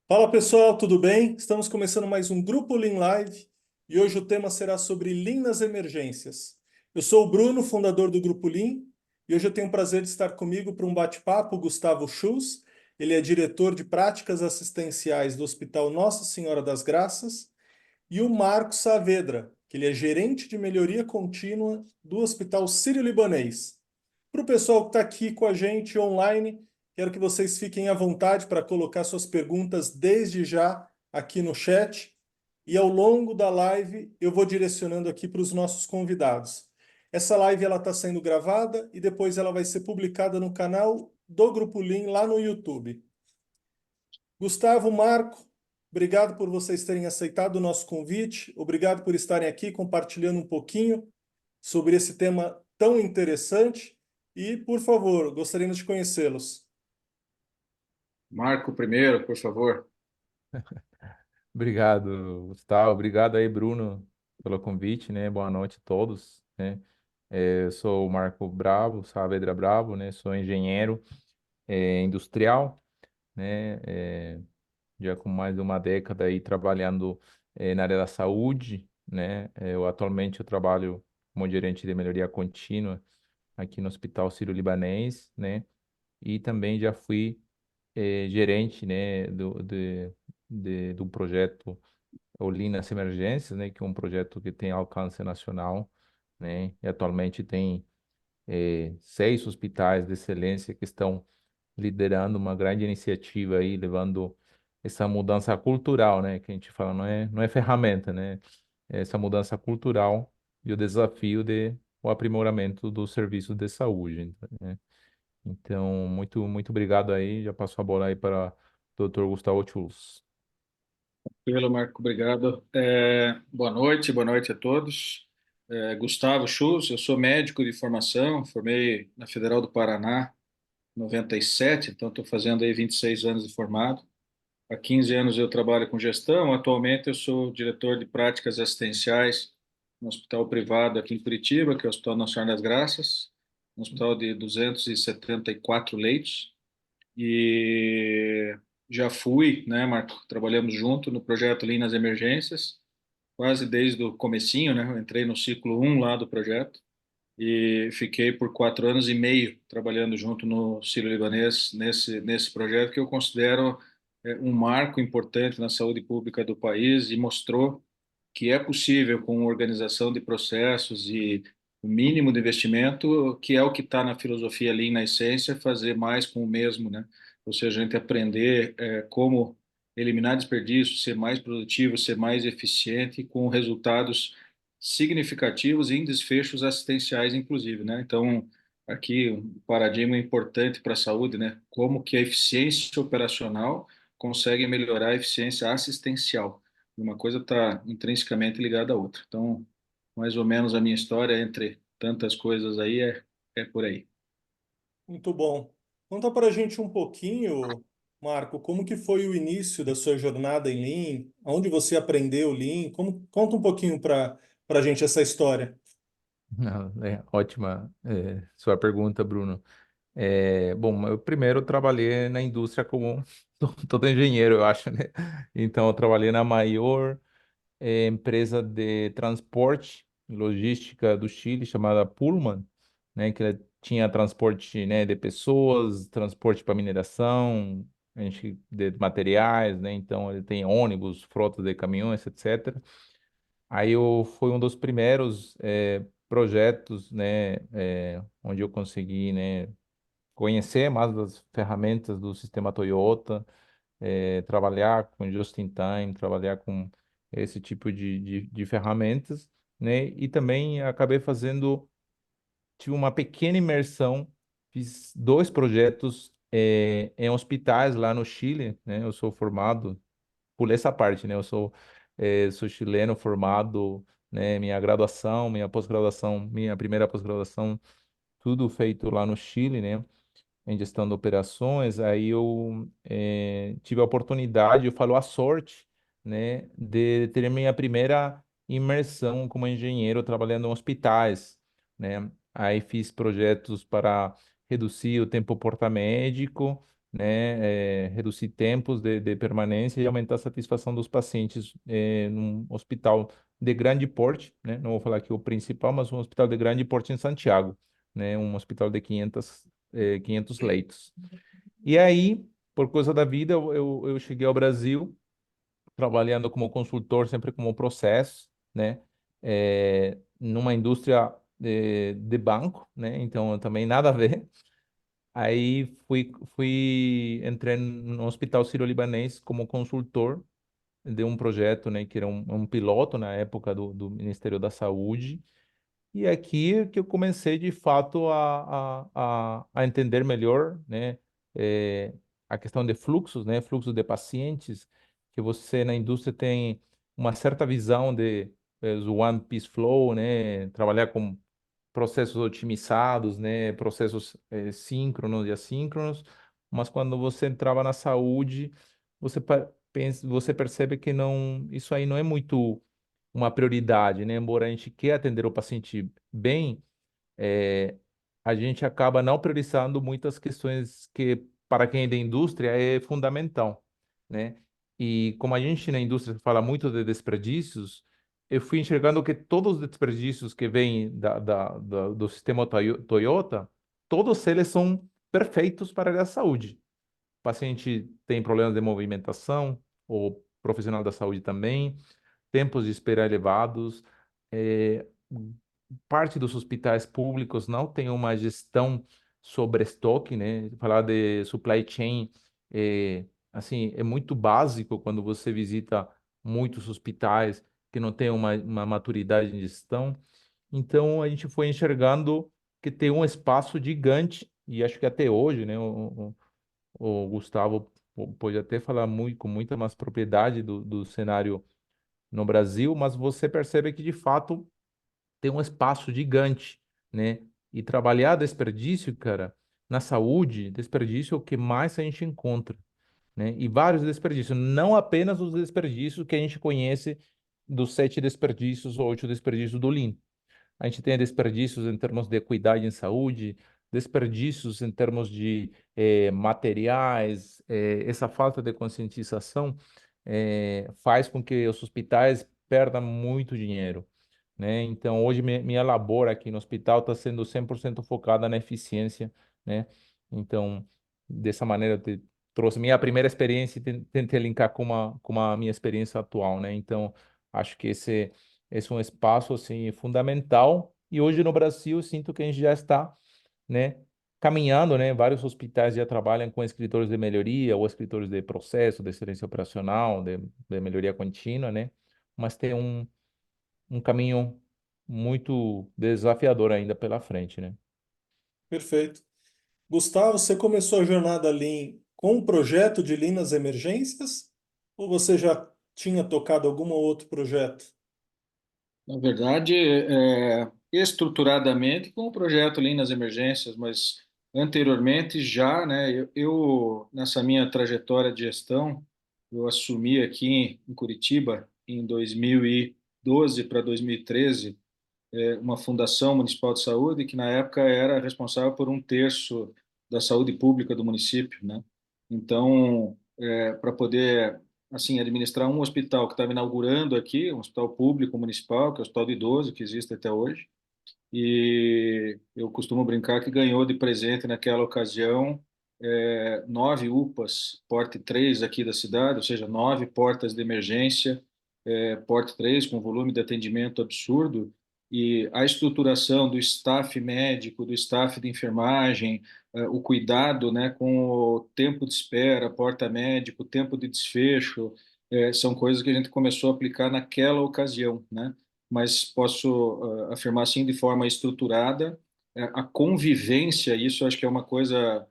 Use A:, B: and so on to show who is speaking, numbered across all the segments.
A: Fala pessoal, tudo bem? Estamos começando mais um Grupo Lean Live e hoje o tema será sobre Lean nas emergências. Eu sou o Bruno, fundador do Grupo Lean, e hoje eu tenho o prazer de estar comigo para um bate-papo o Gustavo Schulz. Ele é diretor de práticas assistenciais do Hospital Nossa Senhora das Graças, e o Marco Saavedra, que ele é gerente de melhoria contínua do Hospital Sírio-Libanês. Para o pessoal que está aqui com a gente online, quero que vocês fiquem à vontade para colocar suas perguntas desde já aqui no chat. E ao longo da live eu vou direcionando aqui para os nossos convidados. Essa live ela está sendo gravada e depois ela vai ser publicada no canal do Grupo Lean lá no YouTube. Gustavo, Marco, obrigado por vocês terem aceitado o nosso convite. Obrigado por estarem aqui compartilhando um pouquinho sobre esse tema tão interessante. E, por favor, gostaríamos de conhecê-los.
B: Marco primeiro, por favor.
C: Obrigado, Gustavo. Obrigado aí, Bruno, pelo convite, né? Boa noite a todos, né? Eu sou o Marco Bravo, Saavedra Bravo, né? Sou engenheiro industrial, né? Já com mais de uma década aí trabalhando na área da saúde, né? Eu trabalho como gerente de melhoria contínua aqui no Hospital Sírio-Libanês, né? E também já fui gerente, né? Do projeto o Lean nas Emergências, né, que é um projeto que tem alcance nacional, né, e atualmente tem 6 hospitais de excelência que estão liderando uma grande iniciativa aí, levando essa mudança cultural, né, que a gente fala, não é ferramenta, né, é essa mudança cultural e o desafio de o aprimoramento do serviço de saúde, né. Então, muito obrigado aí, já passo a bola aí para o Dr. Gustavo Schultz.
B: Pelo Marco, obrigado. Boa noite a todos. Gustavo Schultz, eu sou médico de formação, formei na Federal do Paraná em 97, então estou fazendo aí 26 anos de formado. Há 15 anos eu trabalho com gestão, atualmente eu sou diretor de práticas assistenciais no hospital privado aqui em Curitiba, que é o Hospital Nossa Senhora das Graças, um hospital de 274 leitos. E já fui, né, Marco? Trabalhamos junto no projeto Lean nas Emergências, quase desde o comecinho, né? Eu entrei no ciclo um lá do projeto e fiquei por 4 anos e meio trabalhando junto no Sírio-Libanês nesse projeto que eu considero um marco importante na saúde pública do país e mostrou que é possível com organização de processos e o mínimo de investimento, que é o que está na filosofia Lean na essência, fazer mais com o mesmo, né? Ou seja, a gente aprender como eliminar desperdício, ser mais produtivo, ser mais eficiente, com resultados significativos e em desfechos assistenciais, inclusive, né? Então, aqui um paradigma importante para a saúde, né? Como que a eficiência operacional consegue melhorar a eficiência assistencial. Uma coisa está intrinsecamente ligada à outra. Então, mais ou menos a minha história entre tantas coisas aí é por aí.
A: Muito bom. Conta para a gente um pouquinho, Marco, como que foi o início da sua jornada em Lean? Onde você aprendeu Lean? Conta um pouquinho para a gente essa história.
C: Não, ótima sua pergunta, Bruno. Bom, eu primeiro trabalhei na indústria como todo engenheiro, eu acho, né? Então, eu trabalhei na maior empresa de transporte e logística do Chile, chamada Pullman, né? Que ela tinha transporte, né, de pessoas, transporte para mineração, de materiais, né? Então, ele tem ônibus, frotas de caminhões, etc. Aí eu fui um dos primeiros projetos, né, onde eu consegui, né, conhecer mais das ferramentas do sistema Toyota, trabalhar com just in time, trabalhar com esse tipo de ferramentas, né, e também acabei tive uma pequena imersão, fiz 2 projetos em hospitais lá no Chile, né, eu sou formado pulei essa parte, né? Sou chileno formado, né? Minha graduação, minha pós-graduação, minha primeira pós-graduação, tudo feito lá no Chile, né? Em gestão de operações. Aí eu tive a oportunidade, eu falo a sorte, né? De ter minha primeira imersão como engenheiro trabalhando em hospitais, né? Aí fiz projetos para reduzir o tempo porta-médico, né, reduzir tempos de permanência e aumentar a satisfação dos pacientes num hospital de grande porte, né? Não vou falar aqui o principal, mas um hospital de grande porte em Santiago, né? Um hospital de 500 leitos. E aí, por coisa da vida, eu cheguei ao Brasil trabalhando como consultor, sempre como processo, né? Numa indústria de banco, né? Então, também nada a ver. Aí entrei no Hospital Sírio-Libanês como consultor de um projeto, né, que era um piloto na época do Ministério da Saúde. E aqui que eu comecei, de fato, a entender melhor, né, a questão de fluxos, né, fluxo de pacientes, que você na indústria tem uma certa visão de do One Piece Flow, né, trabalhar com processos otimizados, né, processos síncronos e assíncronos, mas quando você entrava na saúde, você percebe que não, isso aí não é muito uma prioridade, né? Embora a gente queira atender o paciente bem, é, a gente acaba não priorizando muitas questões que, para quem é da indústria, é fundamental, né? E como a gente na indústria fala muito de desperdícios, eu fui enxergando que todos os desperdícios que vêm do sistema Toyota, todos eles são perfeitos para a área da saúde. O paciente tem problemas de movimentação, o profissional da saúde também, tempos de espera elevados, eh, parte dos hospitais públicos não tem uma gestão sobre estoque, né? Falar de supply chain assim, é muito básico quando você visita muitos hospitais que não tem uma maturidade em gestão. Então, a gente foi enxergando que tem um espaço gigante, e acho que até hoje, né? O Gustavo pode até falar muito, com muita mais propriedade do cenário no Brasil, mas você percebe que, de fato, tem um espaço gigante, né? E trabalhar desperdício, cara, na saúde, desperdício é o que mais a gente encontra, né? E vários desperdícios, não apenas os desperdícios que a gente conhece dos 7 desperdícios ou 8 desperdícios do Lean. A gente tem desperdícios em termos de equidade em saúde, desperdícios em termos de materiais, essa falta de conscientização faz com que os hospitais perdam muito dinheiro, né? Então, hoje minha labor aqui no hospital está sendo 100% focada na eficiência, né? Então, dessa maneira, eu trouxe minha primeira experiência e tentei linkar com a minha experiência atual, né? Então, acho que esse é um espaço, assim, fundamental. E hoje no Brasil, eu sinto que a gente já está, né, caminhando, né? Vários hospitais já trabalham com escritores de melhoria ou escritores de processo, de excelência operacional, de melhoria contínua, né? Mas tem um caminho muito desafiador ainda pela frente, né?
A: Perfeito. Gustavo, você começou a jornada Lean com um projeto de Lean nas emergências? Ou você já tinha tocado algum outro projeto?
B: Na verdade, estruturadamente com o projeto Lean nas Emergências, mas anteriormente já, né, nessa minha trajetória de gestão, eu assumi aqui em Curitiba, em 2012 para 2013, uma fundação municipal de saúde que na época era responsável por 1/3 da saúde pública do município, né? Então, para poder assim administrar um hospital que estava inaugurando aqui, um hospital público municipal, que é o Hospital do Idoso, que existe até hoje, e eu costumo brincar que ganhou de presente naquela ocasião 9 UPAs porte 3 aqui da cidade, ou seja, 9 portas de emergência, porte 3 com volume de atendimento absurdo, e a estruturação do staff médico, do staff de enfermagem, o cuidado, né, com o tempo de espera, porta médico, tempo de desfecho, são coisas que a gente começou a aplicar naquela ocasião, né? Mas posso afirmar assim de forma estruturada, a convivência, isso eu acho que é uma coisa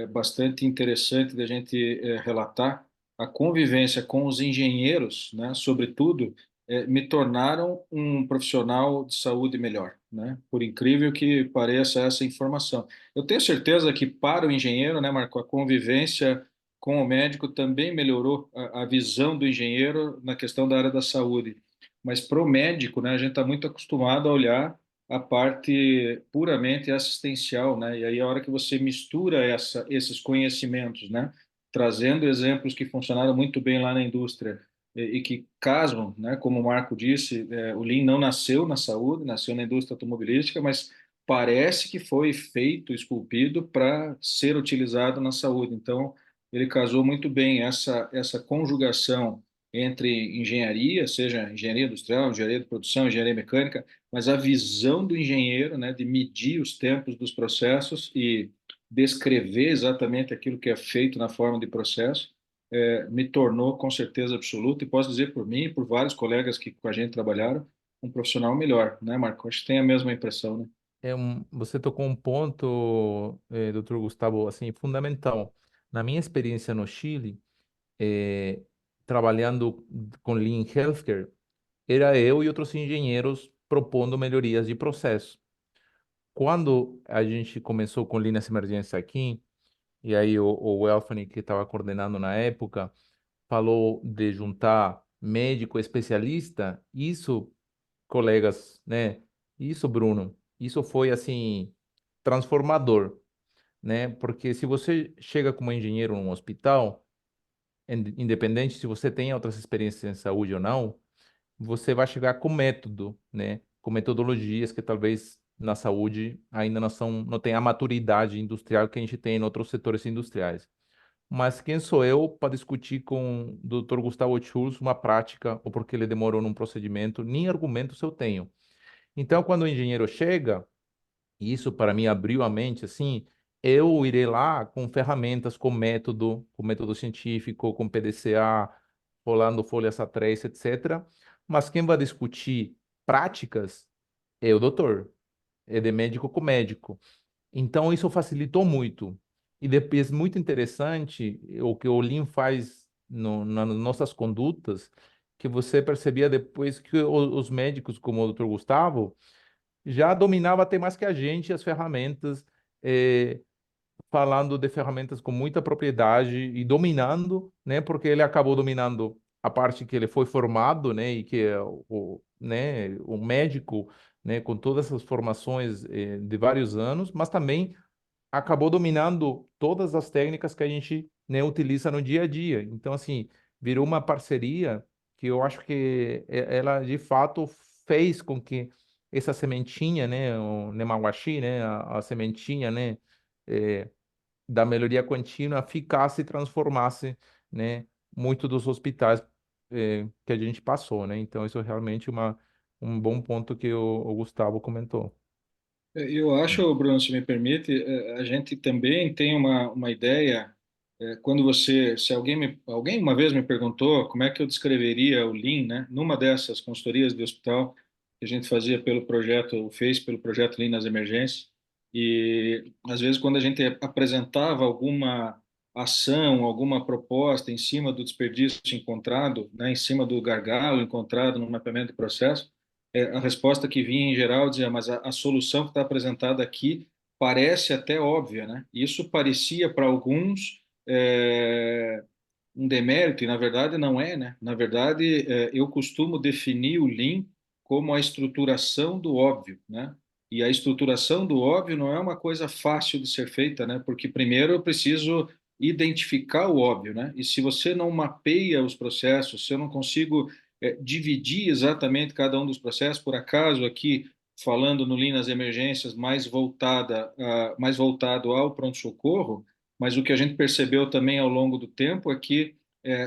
B: bastante interessante da gente relatar, a convivência com os engenheiros, né, sobretudo, me tornaram um profissional de saúde melhor, né? Por incrível que pareça essa informação. Eu tenho certeza que para o engenheiro, né, Marco, a convivência com o médico também melhorou a visão do engenheiro na questão da área da saúde. Mas para o médico, né, a gente está muito acostumado a olhar a parte puramente assistencial, né? E aí a hora que você mistura esses conhecimentos, né? Trazendo exemplos que funcionaram muito bem lá na indústria e que casam, né? Como o Marco disse, o Lean não nasceu na saúde, nasceu na indústria automobilística, mas parece que foi feito, esculpido para ser utilizado na saúde. Então, ele casou muito bem essa conjugação entre engenharia, seja engenharia industrial, engenharia de produção, engenharia mecânica, mas a visão do engenheiro, né, de medir os tempos dos processos e descrever exatamente aquilo que é feito na forma de processo, me tornou com certeza absoluta, e posso dizer por mim e por vários colegas que com a gente trabalharam, um profissional melhor, né, Marco? Acho que tem a mesma impressão, né?
C: Você tocou um ponto, doutor Gustavo, assim, fundamental. Na minha experiência no Chile, eh, trabalhando com Lean Healthcare, era eu e outros engenheiros propondo melhorias de processo. Quando a gente começou com Lean nessa emergência aqui, e aí o Elfany, que estava coordenando na época, falou de juntar médico especialista, isso, colegas, né? Isso, Bruno, isso foi assim transformador, né? Porque se você chega como engenheiro num hospital, independente se você tem outras experiências em saúde ou não, você vai chegar com método, né? Com metodologias que talvez na saúde ainda não tem a maturidade industrial que a gente tem em outros setores industriais. Mas quem sou eu para discutir com o Dr. Gustavo Schultz uma prática ou porque ele demorou num procedimento? Nem argumentos eu tenho. Então, quando o engenheiro chega, e isso para mim abriu a mente, assim, eu irei lá com ferramentas, com método científico, com PDCA, rolando folhas A3, etc. Mas quem vai discutir práticas é o doutor, é de médico com médico. Então, isso facilitou muito. E depois, muito interessante, o que o Lean faz nas nossas condutas, que você percebia depois que os médicos, como o Dr. Gustavo, já dominava até mais que a gente as ferramentas, eh, falando de ferramentas com muita propriedade e dominando, né? Porque ele acabou dominando a parte que ele foi formado, né? E que é o médico, né? Com todas essas formações, de vários anos, mas também acabou dominando todas as técnicas que a gente, né, utiliza no dia a dia. Então, assim, virou uma parceria que eu acho que ela, de fato, fez com que essa sementinha, né, o nemawashi, né, a sementinha, né, eh, da melhoria contínua ficasse e transformasse, né, muito dos hospitais, que a gente passou, né? Então, isso é realmente um bom ponto que o Gustavo comentou.
B: Eu acho, Bruno, se me permite, a gente também tem uma ideia, quando se alguém uma vez me perguntou como é que eu descreveria o Lean, né, numa dessas consultorias de hospital que a gente fazia fez pelo projeto Lean nas emergências, e às vezes quando a gente apresentava alguma ação, alguma proposta em cima do desperdício encontrado, né, em cima do gargalo encontrado no mapeamento de processo, a resposta que vinha em geral dizia, mas a solução que está apresentada aqui parece até óbvia, né? Isso parecia para alguns um demérito, e na verdade não é, né? Na verdade, eu costumo definir o Lean como a estruturação do óbvio, né? E a estruturação do óbvio não é uma coisa fácil de ser feita, né? Porque primeiro eu preciso identificar o óbvio, né? E se você não mapeia os processos, se eu não consigo dividir exatamente cada um dos processos, por acaso aqui falando no Lean nas emergências mais voltado ao pronto-socorro, mas o que a gente percebeu também ao longo do tempo é que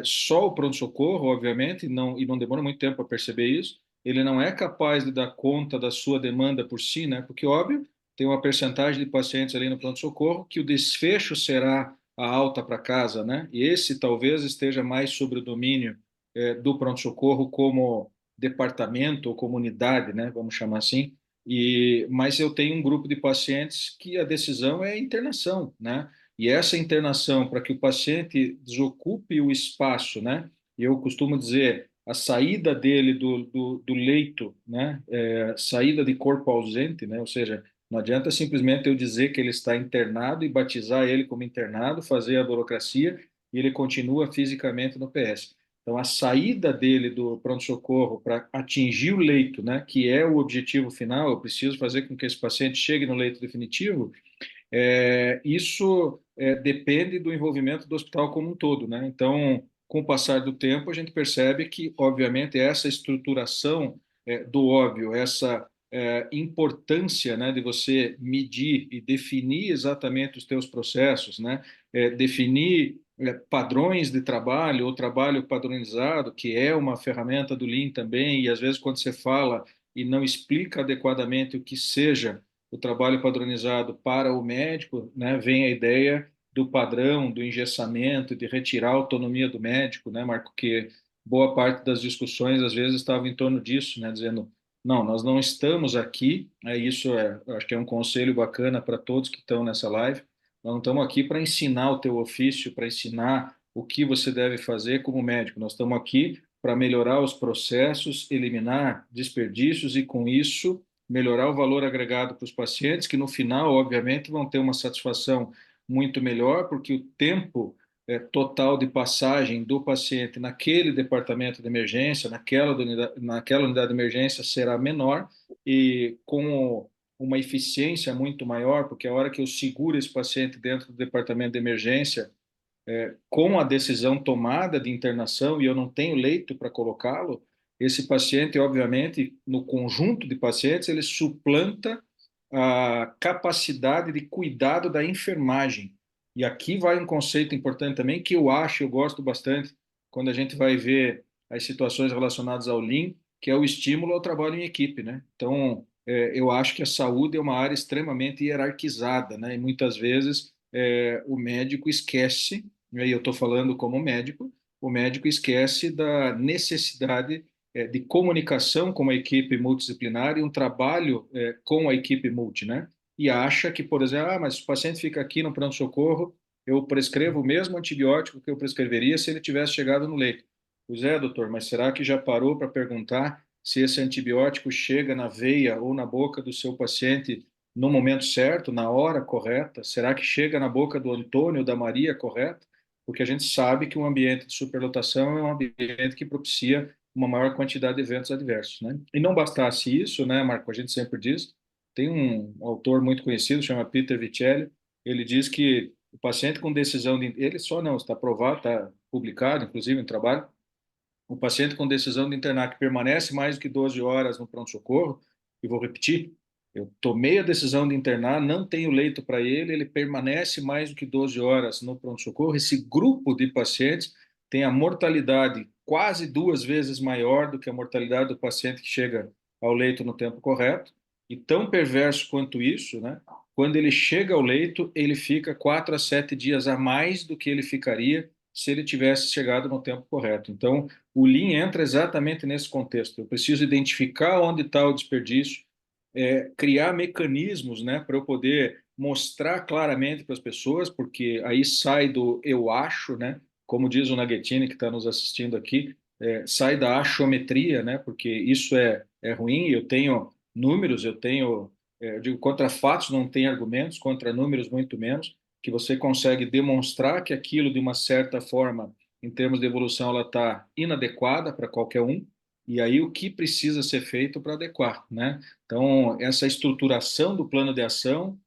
B: só o pronto-socorro, obviamente, e não demora muito tempo para perceber isso, ele não é capaz de dar conta da sua demanda por si, né? Porque, óbvio, tem uma percentagem de pacientes ali no pronto-socorro que o desfecho será a alta para casa, né? E esse talvez esteja mais sobre o domínio do pronto-socorro como departamento ou comunidade, né? Vamos chamar assim. Mas eu tenho um grupo de pacientes que a decisão é internação, né? E essa internação, para que o paciente desocupe o espaço, né? E eu costumo dizer, a saída dele do leito, né? Saída de corpo ausente, né? Ou seja, não adianta simplesmente eu dizer que ele está internado e batizar ele como internado, fazer a burocracia e ele continua fisicamente no PS. Então, a saída dele do pronto-socorro para atingir o leito, né, que é o objetivo final, eu preciso fazer com que esse paciente chegue no leito definitivo, isso depende do envolvimento do hospital como um todo, né? Então, com o passar do tempo, a gente percebe que, obviamente, essa estruturação do óbvio, essa importância, né, de você medir e definir exatamente os teus processos, né? Definir padrões de trabalho ou trabalho padronizado, que é uma ferramenta do Lean também, e às vezes quando você fala e não explica adequadamente o que seja o trabalho padronizado para o médico, né, vem a ideia do padrão, do engessamento, de retirar a autonomia do médico, né, Marco, que boa parte das discussões às vezes estava em torno disso, né, dizendo, não, nós não estamos aqui, acho que é um conselho bacana para todos que estão nessa live, nós não estamos aqui para ensinar o teu ofício, para ensinar o que você deve fazer como médico, nós estamos aqui para melhorar os processos, eliminar desperdícios e, com isso, melhorar o valor agregado para os pacientes, que no final, obviamente, vão ter uma satisfação muito melhor, porque o tempo total de passagem do paciente naquele departamento de emergência, naquela unidade de emergência, será menor e com uma eficiência muito maior, porque a hora que eu seguro esse paciente dentro do departamento de emergência, com a decisão tomada de internação e eu não tenho leito para colocá-lo, esse paciente, obviamente, no conjunto de pacientes, ele suplanta a capacidade de cuidado da enfermagem. E aqui vai um conceito importante também que eu gosto bastante, quando a gente vai ver as situações relacionadas ao Lean, que é o estímulo ao trabalho em equipe, né? Então, eu acho que a saúde é uma área extremamente hierarquizada, né? E muitas vezes o médico esquece, e aí eu estou falando como médico, o médico esquece da necessidade de comunicação com a equipe multidisciplinar e um trabalho com a equipe multi, né? E acha que, por exemplo, mas o paciente fica aqui no pronto-socorro, eu prescrevo o mesmo antibiótico que eu prescreveria se ele tivesse chegado no leito. Pois é, doutor, mas será que já parou para perguntar se esse antibiótico chega na veia ou na boca do seu paciente no momento certo, na hora correta? Será que chega na boca do Antônio ou da Maria correta? Porque a gente sabe que um ambiente de superlotação é um ambiente que propicia uma maior quantidade de eventos adversos, né? E não bastasse isso, né, Marco, a gente sempre diz, tem um autor muito conhecido, chama Peter Vicelli, ele diz que o paciente com decisão de, ele só não, está aprovado, está publicado, inclusive em trabalho, o paciente com decisão de internar que permanece mais do que 12 horas no pronto-socorro, e vou repetir, eu tomei a decisão de internar, não tenho leito para ele, ele permanece mais do que 12 horas no pronto-socorro, esse grupo de pacientes tem a mortalidade quase 2 vezes maior do que a mortalidade do paciente que chega ao leito no tempo correto, e tão perverso quanto isso, né? Quando ele chega ao leito, ele fica 4 a 7 dias a mais do que ele ficaria se ele tivesse chegado no tempo correto. Então, o Lean entra exatamente nesse contexto. Eu preciso identificar onde está o desperdício, criar mecanismos, né, para eu poder mostrar claramente para as pessoas, porque aí sai do eu acho, né, como diz o Naghetini que está nos assistindo aqui, sai da achometria, né, porque isso é ruim. Eu tenho números, eu digo, contra fatos não tem argumentos, contra números muito menos, que você consegue demonstrar que aquilo de uma certa forma em termos de evolução, ela está inadequada para qualquer um, e aí o que precisa ser feito para adequar, né? Então, essa estruturação do plano de ação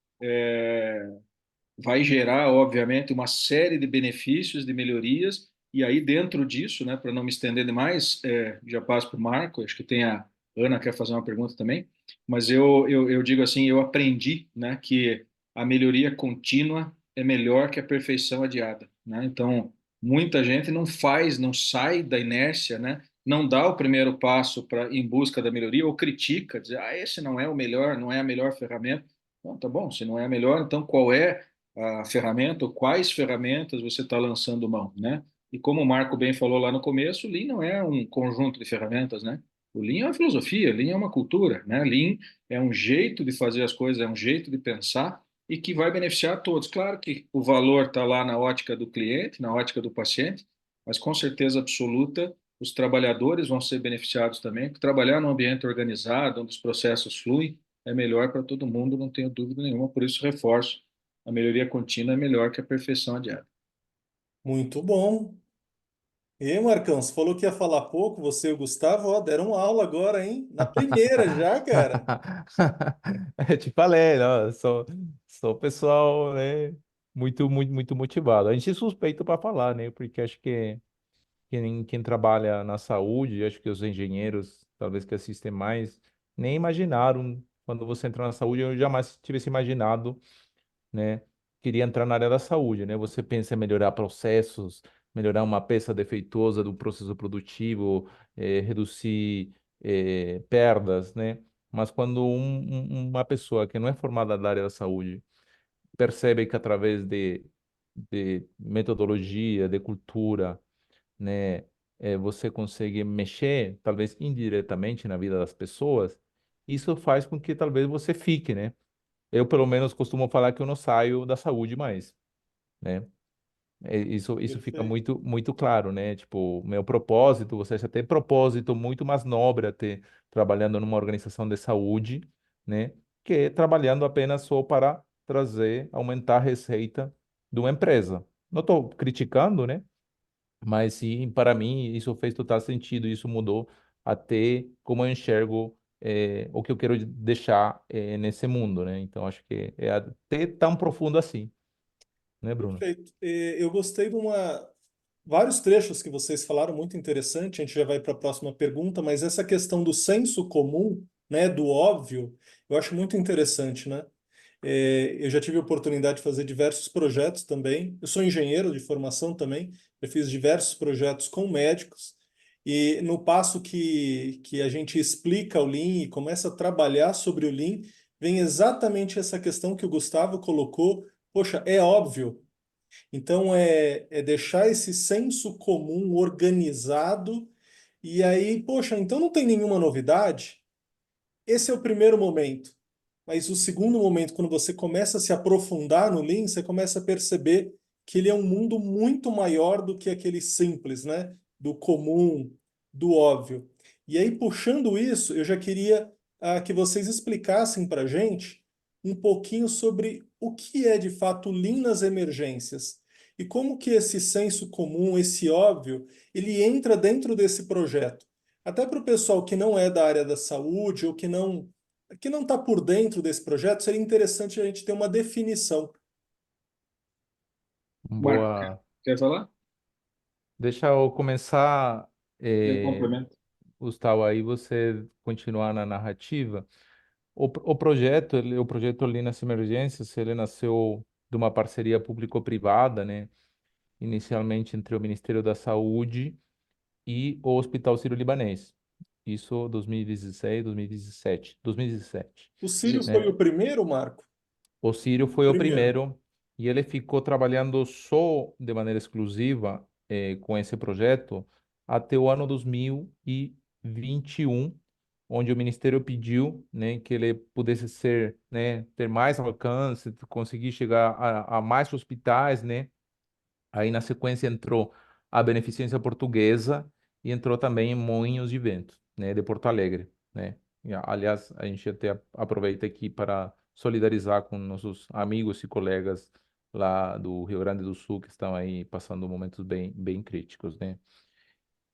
B: vai gerar, obviamente, uma série de benefícios, de melhorias, e aí dentro disso, né, para não me estender demais, já passo para o Marco, acho que tem a Ana quer fazer uma pergunta também, mas eu digo assim, eu aprendi, né, que a melhoria contínua é melhor que a perfeição adiada, né? Então, muita gente não faz, não sai da inércia, né? Não dá o primeiro passo para em busca da melhoria ou critica, diz, esse não é o melhor, não é a melhor ferramenta. Bom, tá bom, se não é a melhor, então qual é a ferramenta, ou quais ferramentas você está lançando mão, né? E como o Marco bem falou lá no começo, o Lean não é um conjunto de ferramentas, né? O Lean é uma filosofia, Lean é uma cultura, né? Lean é um jeito de fazer as coisas, é um jeito de pensar e que vai beneficiar a todos. Claro que o valor está lá na ótica do cliente, na ótica do paciente, mas com certeza absoluta os trabalhadores vão ser beneficiados também, porque trabalhar num ambiente organizado, onde os processos fluem, é melhor para todo mundo, não tenho dúvida nenhuma, por isso reforço a melhoria contínua é melhor que a perfeição adiada.
A: Muito bom. E Marcão, você falou que ia falar pouco, você e o Gustavo, ó, deram aula agora, hein? Na primeira já, cara.
C: Eu te falei, não, sou pessoal, né, muito motivado. A gente é suspeito para falar, né, porque acho que quem trabalha na saúde, acho que os engenheiros, talvez que assistem mais, nem imaginaram, quando você entra na saúde, eu jamais tivesse imaginado, né? Queria entrar na área da saúde, né? Você pensa em melhorar processos, melhorar uma peça defeituosa do processo produtivo, reduzir perdas, né? Mas quando uma pessoa que não é formada da área da saúde percebe que através de metodologia, de cultura, né, você consegue mexer, talvez indiretamente, na vida das pessoas, isso faz com que talvez você fique, né? Eu, pelo menos, costumo falar que eu não saio da saúde mais, né? Isso fica
A: Perfeito.
C: muito claro, né? Tipo, meu propósito, você já tem propósito muito mais nobre até trabalhando numa organização de saúde, né? Que trabalhando apenas só para trazer, aumentar a receita de uma empresa. Não estou criticando, né? Mas sim, para mim, isso fez total sentido. Isso mudou até como eu enxergo o que eu quero deixar nesse mundo, né? Então, acho que é até tão profundo assim, né, Bruno?
A: Perfeito. Eu gostei de vários trechos que vocês falaram, muito interessante. A gente já vai para a próxima pergunta, mas essa questão do senso comum, né, do óbvio, eu acho muito interessante, né? Eu já tive a oportunidade de fazer diversos projetos também. Eu sou engenheiro de formação também. Eu fiz diversos projetos com médicos. E no passo que a gente explica o Lean e começa a trabalhar sobre o Lean, vem exatamente essa questão que o Gustavo colocou. Poxa, é óbvio. Então, é deixar esse senso comum organizado. E aí, poxa, então não tem nenhuma novidade? Esse é o primeiro momento. Mas o segundo momento, quando você começa a se aprofundar no Lean, você começa a perceber que ele é um mundo muito maior do que aquele simples, né? Do comum, do óbvio. E aí, puxando isso, eu já queria que vocês explicassem para a gente um pouquinho sobre o que é de fato o Lean nas emergências e como que esse senso comum, esse óbvio, ele entra dentro desse projeto. Até para o pessoal que não é da área da saúde ou que não está por dentro desse projeto, seria interessante a gente ter uma definição.
B: Marco,
C: Boa.
B: quer falar?
C: Deixa eu começar,
B: Eu
C: eh,
B: complemento.
C: Gustavo, aí você continuar na narrativa. O projeto, o projeto Linas Emergências, ele nasceu de uma parceria público-privada, né? Inicialmente entre o Ministério da Saúde e o Hospital Sírio-Libanês. Isso 2016, 2017, 2017,
A: O Círio
C: né?
A: foi o primeiro, Marco?
C: O Sírio foi o
A: Primeiro.
C: primeiro e ele ficou trabalhando só de maneira exclusiva com esse projeto até o ano 2021, onde o Ministério pediu, né, que ele pudesse ser, né, ter mais alcance, conseguir chegar a mais hospitais, né? Aí na sequência entrou a Beneficência Portuguesa e entrou também Moinhos de Vento, né, de Porto Alegre, né? Aliás, a gente até aproveita aqui para solidarizar com nossos amigos e colegas lá do Rio Grande do Sul que estão aí passando momentos bem críticos, né?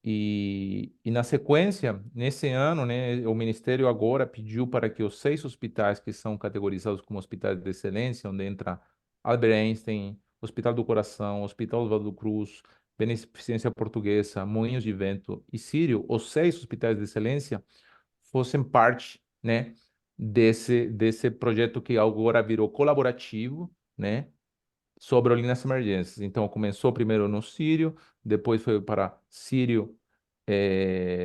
C: E na sequência, nesse ano, né, o Ministério agora pediu para que os 6 hospitais que são categorizados como hospitais de excelência, onde entra Albert Einstein, Hospital do Coração, Hospital Oswaldo Cruz, Beneficência Portuguesa, Moinhos de Vento e Sírio, os 6 hospitais de excelência, fossem parte, né, desse projeto que agora virou colaborativo, né, sobre Linhas Emergências. Então, começou primeiro no Sírio, depois foi para Sírio,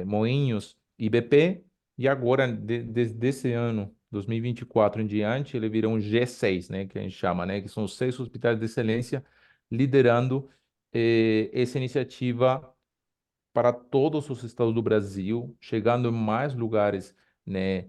C: Moinhos e BP, e agora, desde esse ano, 2024 em diante, ele virou um G6, né, que a gente chama, né, que são os 6 hospitais de excelência liderando essa iniciativa para todos os estados do Brasil, chegando em mais lugares, né,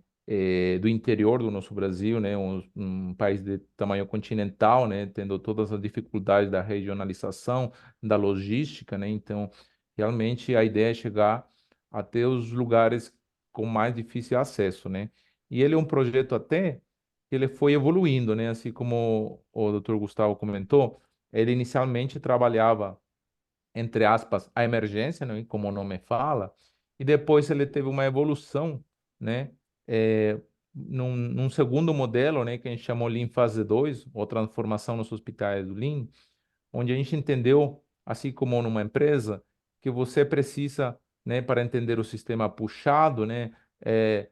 C: do interior do nosso Brasil, né, um país de tamanho continental, né, tendo todas as dificuldades da regionalização, da logística, né, então realmente a ideia é chegar até os lugares com mais difícil acesso, né, e ele é um projeto até que ele foi evoluindo, né, assim como o Dr. Gustavo comentou, ele inicialmente trabalhava entre aspas, a emergência, né, como o nome fala, e depois ele teve uma evolução, né, num segundo modelo, né, que a gente chamou Lean Fase 2, ou transformação nos hospitais do Lean, onde a gente entendeu, assim como numa empresa, que você precisa, né, para entender o sistema puxado, né, é,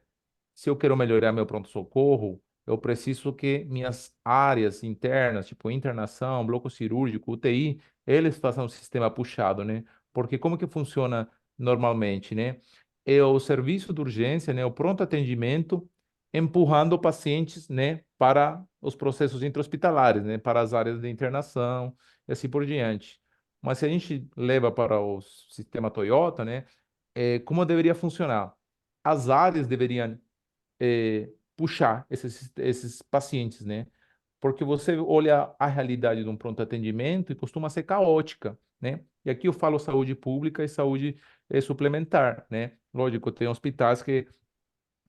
C: se eu quero melhorar meu pronto-socorro, eu preciso que minhas áreas internas, tipo internação, bloco cirúrgico, UTI, eles façam um sistema puxado, né? Porque como que funciona normalmente, né? É o serviço de urgência, né, o pronto atendimento, empurrando pacientes, né, para os processos intra-hospitalares, né, para as áreas de internação e assim por diante. Mas se a gente leva para o sistema Toyota, né, como deveria funcionar? As áreas deveriam puxar esses pacientes, né? Porque você olha a realidade de um pronto atendimento e costuma ser caótica, né? E aqui eu falo saúde pública e saúde suplementar, né? Lógico, tem hospitais que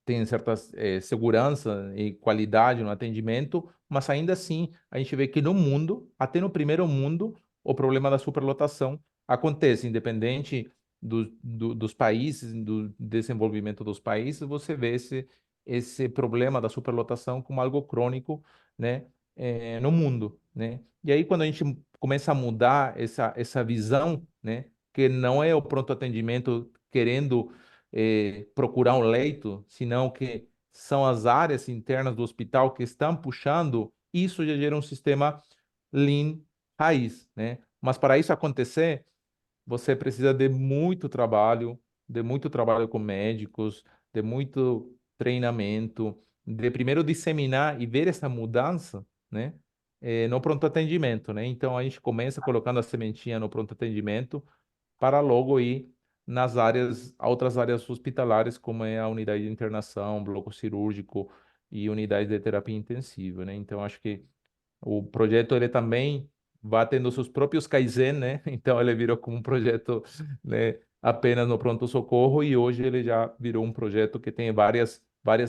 C: tem certa segurança e qualidade no atendimento, mas ainda assim a gente vê que no mundo, até no primeiro mundo, o problema da superlotação acontece, independente dos países, do desenvolvimento dos países, você vê esse problema da superlotação como algo crônico, né, no mundo, né? E aí quando a gente começa a mudar essa visão, né, que não é o pronto atendimento querendo procurar um leito, senão que são as áreas internas do hospital que estão puxando, isso já gera um sistema Lean raiz, né? Mas para isso acontecer, você precisa de muito trabalho com médicos, de muito treinamento, de primeiro disseminar e ver essa mudança, né? No pronto atendimento, né? Então a gente começa colocando a sementinha no pronto atendimento para logo ir nas áreas, outras áreas hospitalares, como é a unidade de internação, bloco cirúrgico e unidade de terapia intensiva, né? Então, acho que o projeto ele também vai tendo seus próprios Kaizen, né? Então, ele virou como um projeto, né, apenas no pronto-socorro e hoje ele já virou um projeto que tem várias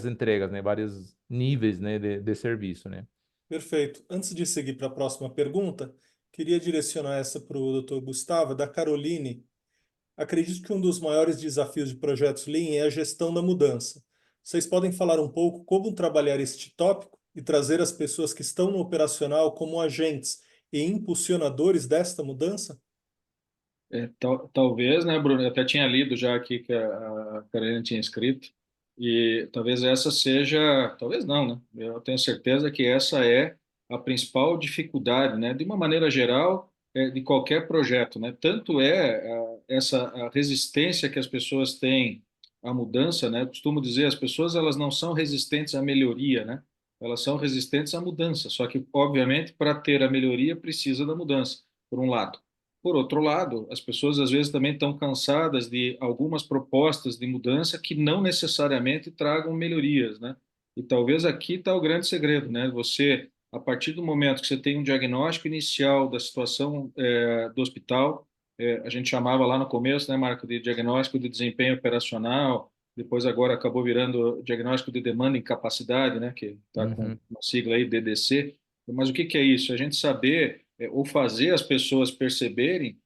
C: entregas, né? Vários níveis, né, de serviço, né?
A: Perfeito. Antes de seguir para a próxima pergunta, queria direcionar essa para o Dr. Gustavo, da Caroline. Acredito que um dos maiores desafios de projetos Lean é a gestão da mudança. Vocês podem falar um pouco como trabalhar este tópico e trazer as pessoas que estão no operacional como agentes e impulsionadores desta mudança?
B: Talvez, né, Bruno? Eu até tinha lido já aqui que a Karine tinha escrito, e talvez essa seja, talvez não, né? Eu tenho certeza que essa é a principal dificuldade, né, de uma maneira geral, de qualquer projeto, né? Tanto essa a resistência que as pessoas têm à mudança, né? Eu costumo dizer, as pessoas elas não são resistentes à melhoria, né? Elas são resistentes à mudança. Só que, obviamente, para ter a melhoria precisa da mudança, por um lado. Por outro lado, as pessoas às vezes também estão cansadas de algumas propostas de mudança que não necessariamente tragam melhorias, né? E talvez aqui está o grande segredo, né? Você, a partir do momento que você tem um diagnóstico inicial da situação do hospital, a gente chamava lá no começo, né, Marco, de diagnóstico de desempenho operacional, depois agora acabou virando diagnóstico de demanda e incapacidade, né, que está com
C: Uhum.
B: uma sigla aí, DDC. Mas o que é isso? A gente saber ou fazer as pessoas perceberem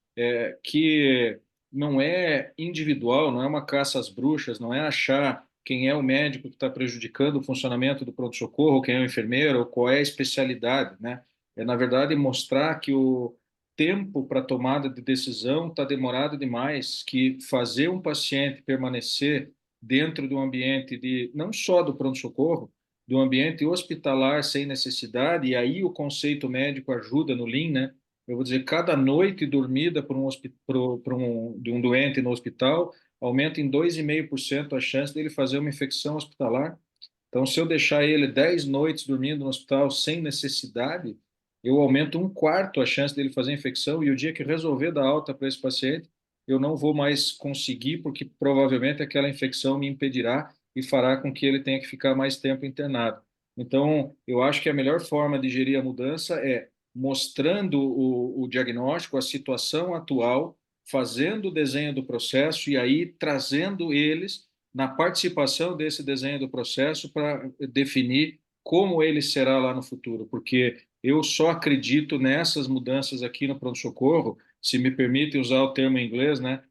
B: que não é individual, não é uma caça às bruxas, não é achar quem é o médico que está prejudicando o funcionamento do pronto-socorro, quem é o enfermeiro, ou qual é a especialidade, né? É, na verdade, mostrar que o tempo para tomada de decisão está demorado demais, que fazer um paciente permanecer dentro do ambiente de não só do pronto-socorro, do ambiente hospitalar sem necessidade, e aí o conceito médico ajuda no Lean, né? Eu vou dizer, cada noite dormida de um doente no hospital aumenta em 2,5% a chance dele fazer uma infecção hospitalar. Então, se eu deixar ele 10 noites dormindo no hospital sem necessidade, eu aumento um quarto a chance dele fazer infecção, e o dia que resolver dar alta para esse paciente, eu não vou mais conseguir, porque provavelmente aquela infecção me impedirá e fará com que ele tenha que ficar mais tempo internado. Então, eu acho que a melhor forma de gerir a mudança é mostrando o diagnóstico, a situação atual, fazendo o desenho do processo e aí trazendo eles na participação desse desenho do processo para definir como ele será lá no futuro, porque eu só acredito nessas mudanças aqui no pronto-socorro se me permite usar o termo em inglês, né?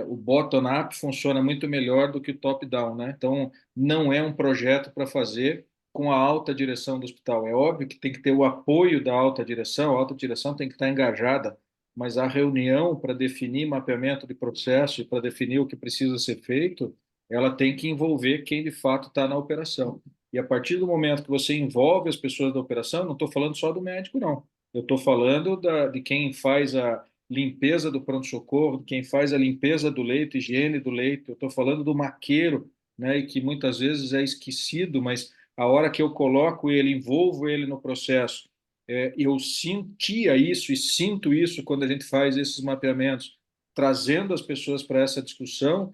B: O bottom-up funciona muito melhor do que o top-down, né? Então, não é um projeto para fazer com a alta direção do hospital. É óbvio que tem que ter o apoio da alta direção, a alta direção tem que estar engajada, mas a reunião para definir mapeamento de processo e para definir o que precisa ser feito, ela tem que envolver quem de fato está na operação. E a partir do momento que você envolve as pessoas da operação, não estou falando só do médico, não. Eu estou falando de quem faz a limpeza do pronto-socorro, de quem faz a limpeza do leito, higiene do leito. Eu estou falando do maqueiro, né, e que muitas vezes é esquecido, mas a hora que eu coloco ele, envolvo ele no processo, eu sentia isso e sinto isso quando a gente faz esses mapeamentos, trazendo as pessoas para essa discussão,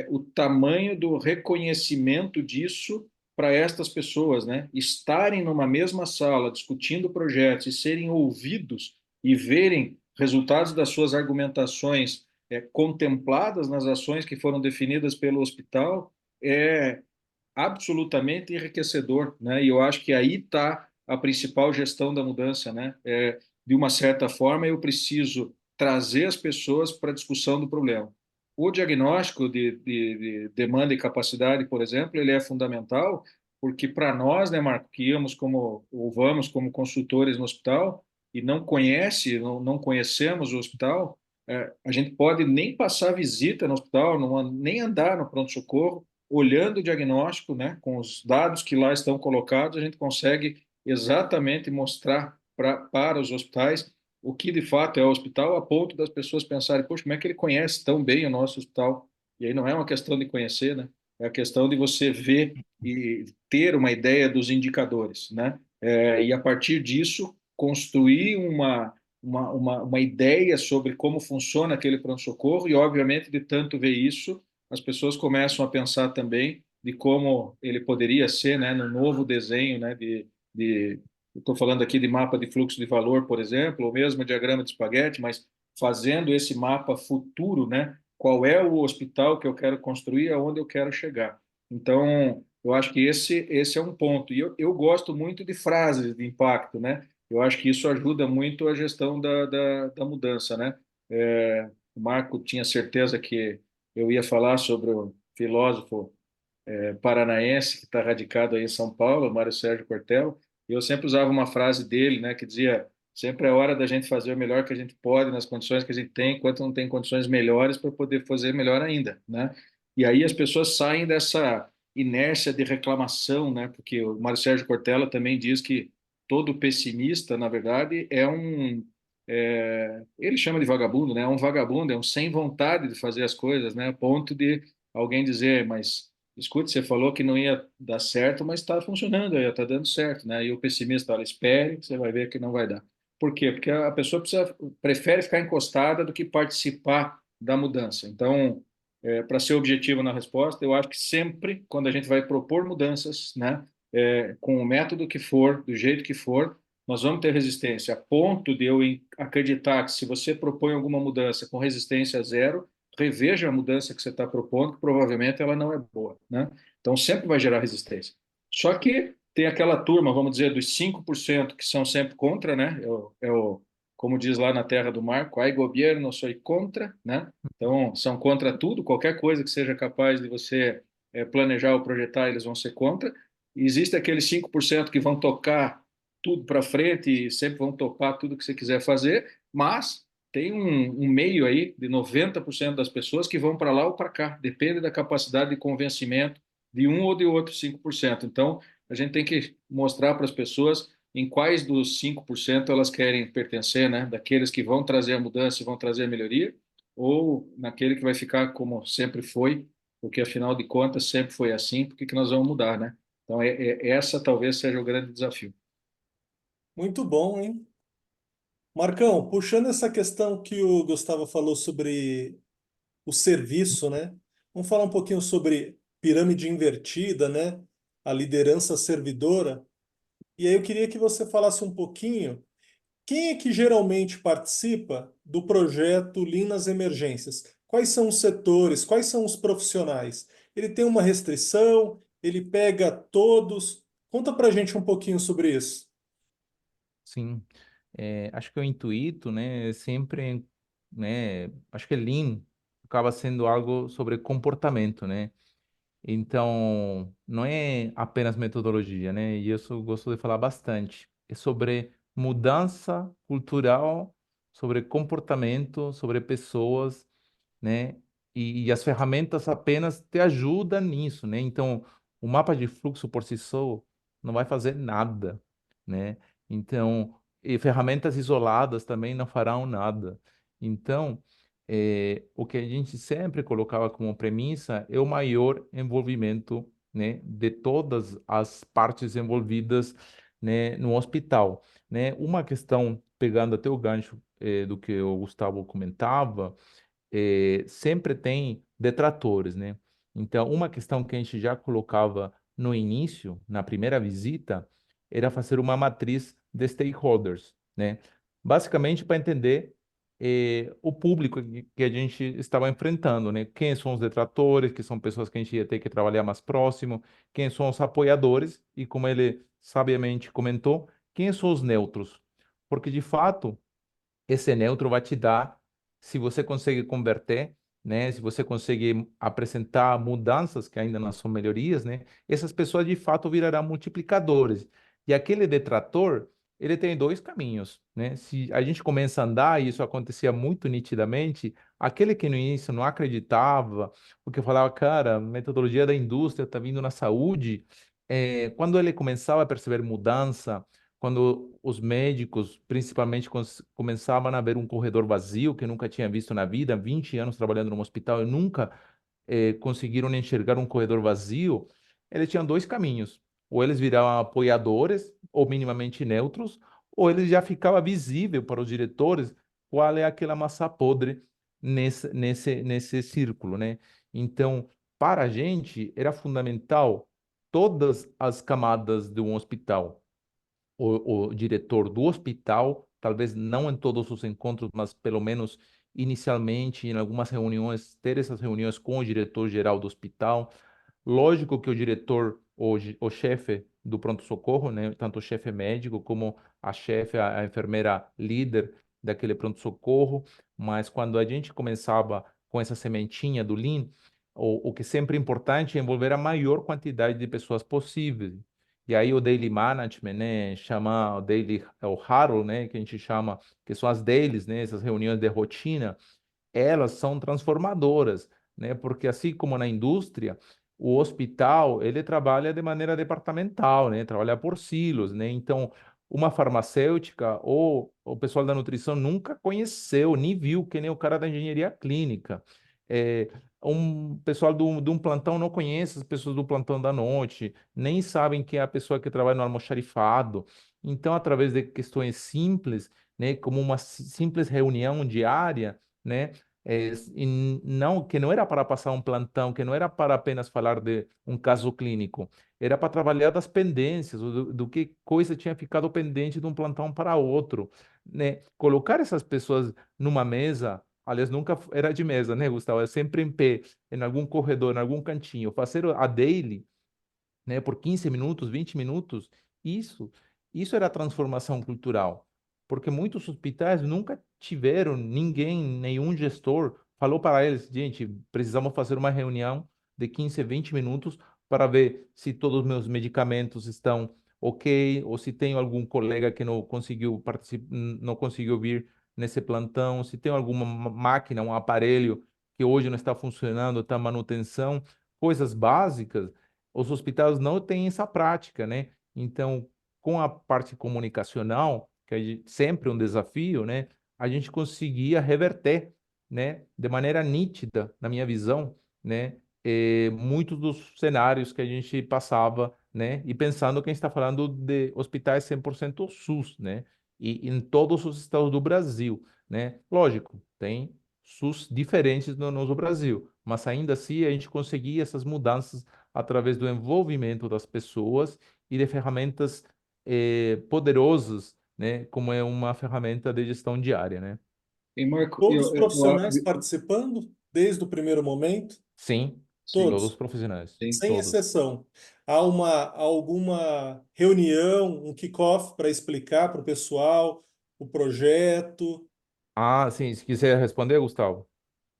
B: o tamanho do reconhecimento disso para estas pessoas, né? Estarem numa mesma sala discutindo projetos e serem ouvidos e verem resultados das suas argumentações contempladas nas ações que foram definidas pelo hospital é absolutamente enriquecedor, né? E eu acho que aí está a principal gestão da mudança, né? De uma certa forma, eu preciso trazer as pessoas para a discussão do problema. O diagnóstico de demanda e capacidade, por exemplo, ele é fundamental porque para nós, né, Marco, que íamos como ou vamos como consultores no hospital e não conhecemos o hospital, a gente pode nem passar visita no hospital, nem andar no pronto-socorro, olhando o diagnóstico, né, com os dados que lá estão colocados, a gente consegue exatamente mostrar para os hospitais o que de fato é o hospital, a ponto das pessoas pensarem, poxa, como é que ele conhece tão bem o nosso hospital? E aí não é uma questão de conhecer, né? É a questão de você ver e ter uma ideia dos indicadores, né? E a partir disso, construir uma ideia sobre como funciona aquele pronto-socorro e, obviamente, de tanto ver isso, as pessoas começam a pensar também de como ele poderia ser, né, no novo desenho, né, estou falando aqui de mapa de fluxo de valor, por exemplo, ou mesmo diagrama de espaguete, mas fazendo esse mapa futuro, né, qual é o hospital que eu quero construir, aonde eu quero chegar. Então, eu acho que esse é um ponto. E eu gosto muito de frases de impacto, né? Eu acho que isso ajuda muito a gestão da mudança, né? O Marco tinha certeza que eu ia falar sobre o filósofo paranaense que está radicado aí em São Paulo, Mário Sérgio Cortella, e eu sempre usava uma frase dele, né, que dizia: sempre é hora da gente fazer o melhor que a gente pode nas condições que a gente tem, enquanto não tem condições melhores para poder fazer melhor ainda, né? E aí as pessoas saem dessa inércia de reclamação, né? Porque o Mário Sérgio Cortella também diz que todo pessimista, na verdade, ele chama de vagabundo, né? É um vagabundo, é um sem vontade de fazer as coisas, né? A ponto de alguém dizer, mas escute, você falou que não ia dar certo, mas está funcionando, está dando certo, né? E o pessimista fala, espere, você vai ver que não vai dar. Por quê? Porque a pessoa prefere ficar encostada do que participar da mudança. Então, para ser objetivo na resposta, eu acho que sempre, quando a gente vai propor mudanças, né, com o método que for, do jeito que for, nós vamos ter resistência, a ponto de eu acreditar que se você propõe alguma mudança com resistência zero, reveja a mudança que você está propondo, que provavelmente ela não é boa, né? Então sempre vai gerar resistência. Só que tem aquela turma, vamos dizer, dos 5% que são sempre contra, né? Como diz lá na terra do Marco, ai governo, sou contra, né? Então são contra tudo, qualquer coisa que seja capaz de você planejar ou projetar, eles vão ser contra. E existe aqueles 5% que vão tocar tudo para frente e sempre vão topar tudo que você quiser fazer, mas tem um meio aí de 90% das pessoas que vão para lá ou para cá, depende da capacidade de convencimento de um ou de outro 5%. Então, a gente tem que mostrar para as pessoas em quais dos 5% elas querem pertencer, né? Daqueles que vão trazer a mudança e vão trazer a melhoria, ou naquele que vai ficar como sempre foi, porque afinal de contas sempre foi assim, por que que nós vamos mudar, né? Então, essa talvez seja o grande desafio.
A: Muito bom, hein? Marcão, puxando essa questão que o Gustavo falou sobre o serviço, né? Vamos falar um pouquinho sobre pirâmide invertida, né? A liderança servidora. E aí eu queria que você falasse um pouquinho quem é que geralmente participa do projeto Lean nas emergências? Quais são os setores? Quais são os profissionais? Ele tem uma restrição? Ele pega todos? Conta pra gente um pouquinho sobre isso.
C: Sim. Acho que o intuito, né, é sempre né? Acho que Lean acaba sendo algo sobre comportamento, né? Então, não é apenas metodologia, né? E isso eu gosto de falar bastante. É sobre mudança cultural, sobre comportamento, sobre pessoas, né? E as ferramentas apenas te ajudam nisso, né? Então, o mapa de fluxo por si só não vai fazer nada, né? Então, e ferramentas isoladas também não farão nada. Então, o que a gente sempre colocava como premissa é o maior envolvimento, né, de todas as partes envolvidas, né, no hospital, né? Uma questão, pegando até o gancho, do que o Gustavo comentava, sempre tem detratores, né? Então, uma questão que a gente já colocava no início, na primeira visita, era fazer uma matriz de stakeholders, né? Basicamente para entender o público que a gente estava enfrentando, né? Quem são os detratores, que são pessoas que a gente ia ter que trabalhar mais próximo, quem são os apoiadores e, como ele sabiamente comentou, quem são os neutros. Porque, de fato, esse neutro vai te dar, se você consegue converter, né? Se você conseguir apresentar mudanças que ainda não são melhorias, né? Essas pessoas de fato virarão multiplicadores. E aquele detrator, ele tem dois caminhos, né? Se a gente começa a andar, e isso acontecia muito nitidamente, aquele que no início não acreditava, porque falava, cara, a metodologia da indústria está vindo na saúde, quando ele começava a perceber mudança, quando os médicos, principalmente, começavam a ver um corredor vazio que nunca tinha visto na vida, 20 anos trabalhando num hospital e nunca conseguiram enxergar um corredor vazio, eles tinham dois caminhos. Ou eles viravam apoiadores, ou minimamente neutros, ou eles já ficava visível para os diretores qual é aquela massa podre nesse círculo, né? Então, para a gente, era fundamental todas as camadas de um hospital, o diretor do hospital, talvez não em todos os encontros, mas pelo menos inicialmente, em algumas reuniões, ter essas reuniões com o diretor geral do hospital. Lógico que o diretor, o chefe do pronto-socorro, né, tanto o chefe médico como a chefe, a enfermeira líder daquele pronto-socorro, mas quando a gente começava com essa sementinha do Lean, o que sempre é importante é envolver a maior quantidade de pessoas possível. E aí o daily management, né, chamar o daily, o huddle, né, que a gente chama, que são as dailies, né, essas reuniões de rotina, elas são transformadoras, né? Porque assim como na indústria, o hospital, ele trabalha de maneira departamental, né? Trabalha por silos, né? Então, uma farmacêutica ou o pessoal da nutrição nunca conheceu, nem viu, que nem o cara da engenharia clínica. É, um pessoal de um plantão não conhece as pessoas do plantão da noite, nem sabem quem é a pessoa que trabalha no almoxarifado. Então, através de questões simples, né, como uma simples reunião diária, né, e não, que não era para passar um plantão, que não era para apenas falar de um caso clínico, era para trabalhar das pendências, do que coisa tinha ficado pendente de um plantão para outro, né? Colocar essas pessoas numa mesa, aliás, nunca era de mesa, né, Gustavo? É sempre em pé, em algum corredor, em algum cantinho, fazer a daily, né, por 15 minutos, 20 minutos, isso, isso era transformação cultural, porque muitos hospitais nunca tiveram ninguém, nenhum gestor falou para eles, gente, precisamos fazer uma reunião de 15, 20 minutos para ver se todos os meus medicamentos estão ok, ou se tem algum colega que não conseguiu participar, não conseguiu vir nesse plantão, se tem alguma máquina, um aparelho que hoje não está funcionando, está manutenção, coisas básicas. Os hospitais não têm essa prática, né? Então, com a parte comunicacional, que é sempre um desafio, né? A gente conseguia reverter, né? De maneira nítida, na minha visão, né? Muitos dos cenários que a gente passava, né? E pensando que a gente está falando de hospitais 100% SUS, né? E em todos os estados do Brasil, né? Lógico, tem SUS diferentes no Brasil, mas ainda assim a gente conseguia essas mudanças através do envolvimento das pessoas e de ferramentas poderosas, né, como é uma ferramenta de gestão diária, né?
B: E Marco,
A: Todos os profissionais participando, desde o primeiro momento,
C: Sim,
B: sim,
C: todos os
A: todos,
C: profissionais,
B: sim.
A: sem
C: todos.
A: exceção. Há alguma reunião, um kickoff para explicar para o pessoal o projeto?
C: Ah, sim, se quiser responder, Gustavo.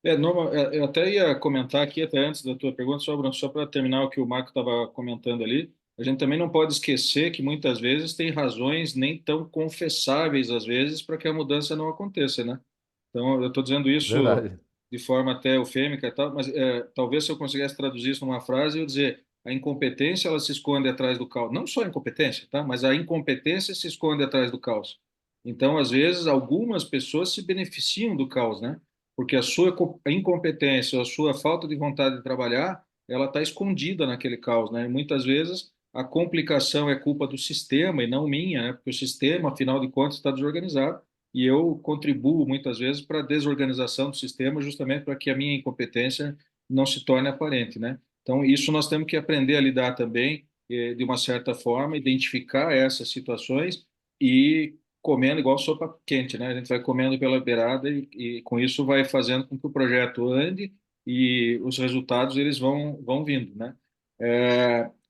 B: Eu até ia comentar aqui, até antes da tua pergunta, só para terminar o que o Marco estava comentando ali, a gente também não pode esquecer que muitas vezes tem razões nem tão confessáveis, às vezes, para que a mudança não aconteça, né? Então, eu estou dizendo isso
C: Verdade.
B: de forma até eufêmica e tal, mas talvez se eu conseguisse traduzir isso numa frase, eu ia dizer, a incompetência, ela se esconde atrás do caos. Não só a incompetência, tá? Mas a incompetência se esconde atrás do caos. Então, às vezes, algumas pessoas se beneficiam do caos, né? Porque a sua incompetência, a sua falta de vontade de trabalhar, ela está escondida naquele caos, né? E muitas vezes a complicação é culpa do sistema e não minha, né? Porque o sistema, afinal de contas, está desorganizado e eu contribuo muitas vezes para a desorganização do sistema, justamente para que a minha incompetência não se torne aparente, né? Então, isso nós temos que aprender a lidar também, de uma certa forma, identificar essas situações e comendo igual sopa quente, né? A gente vai comendo pela beirada e com isso vai fazendo com que o projeto ande e os resultados eles vão vindo, né?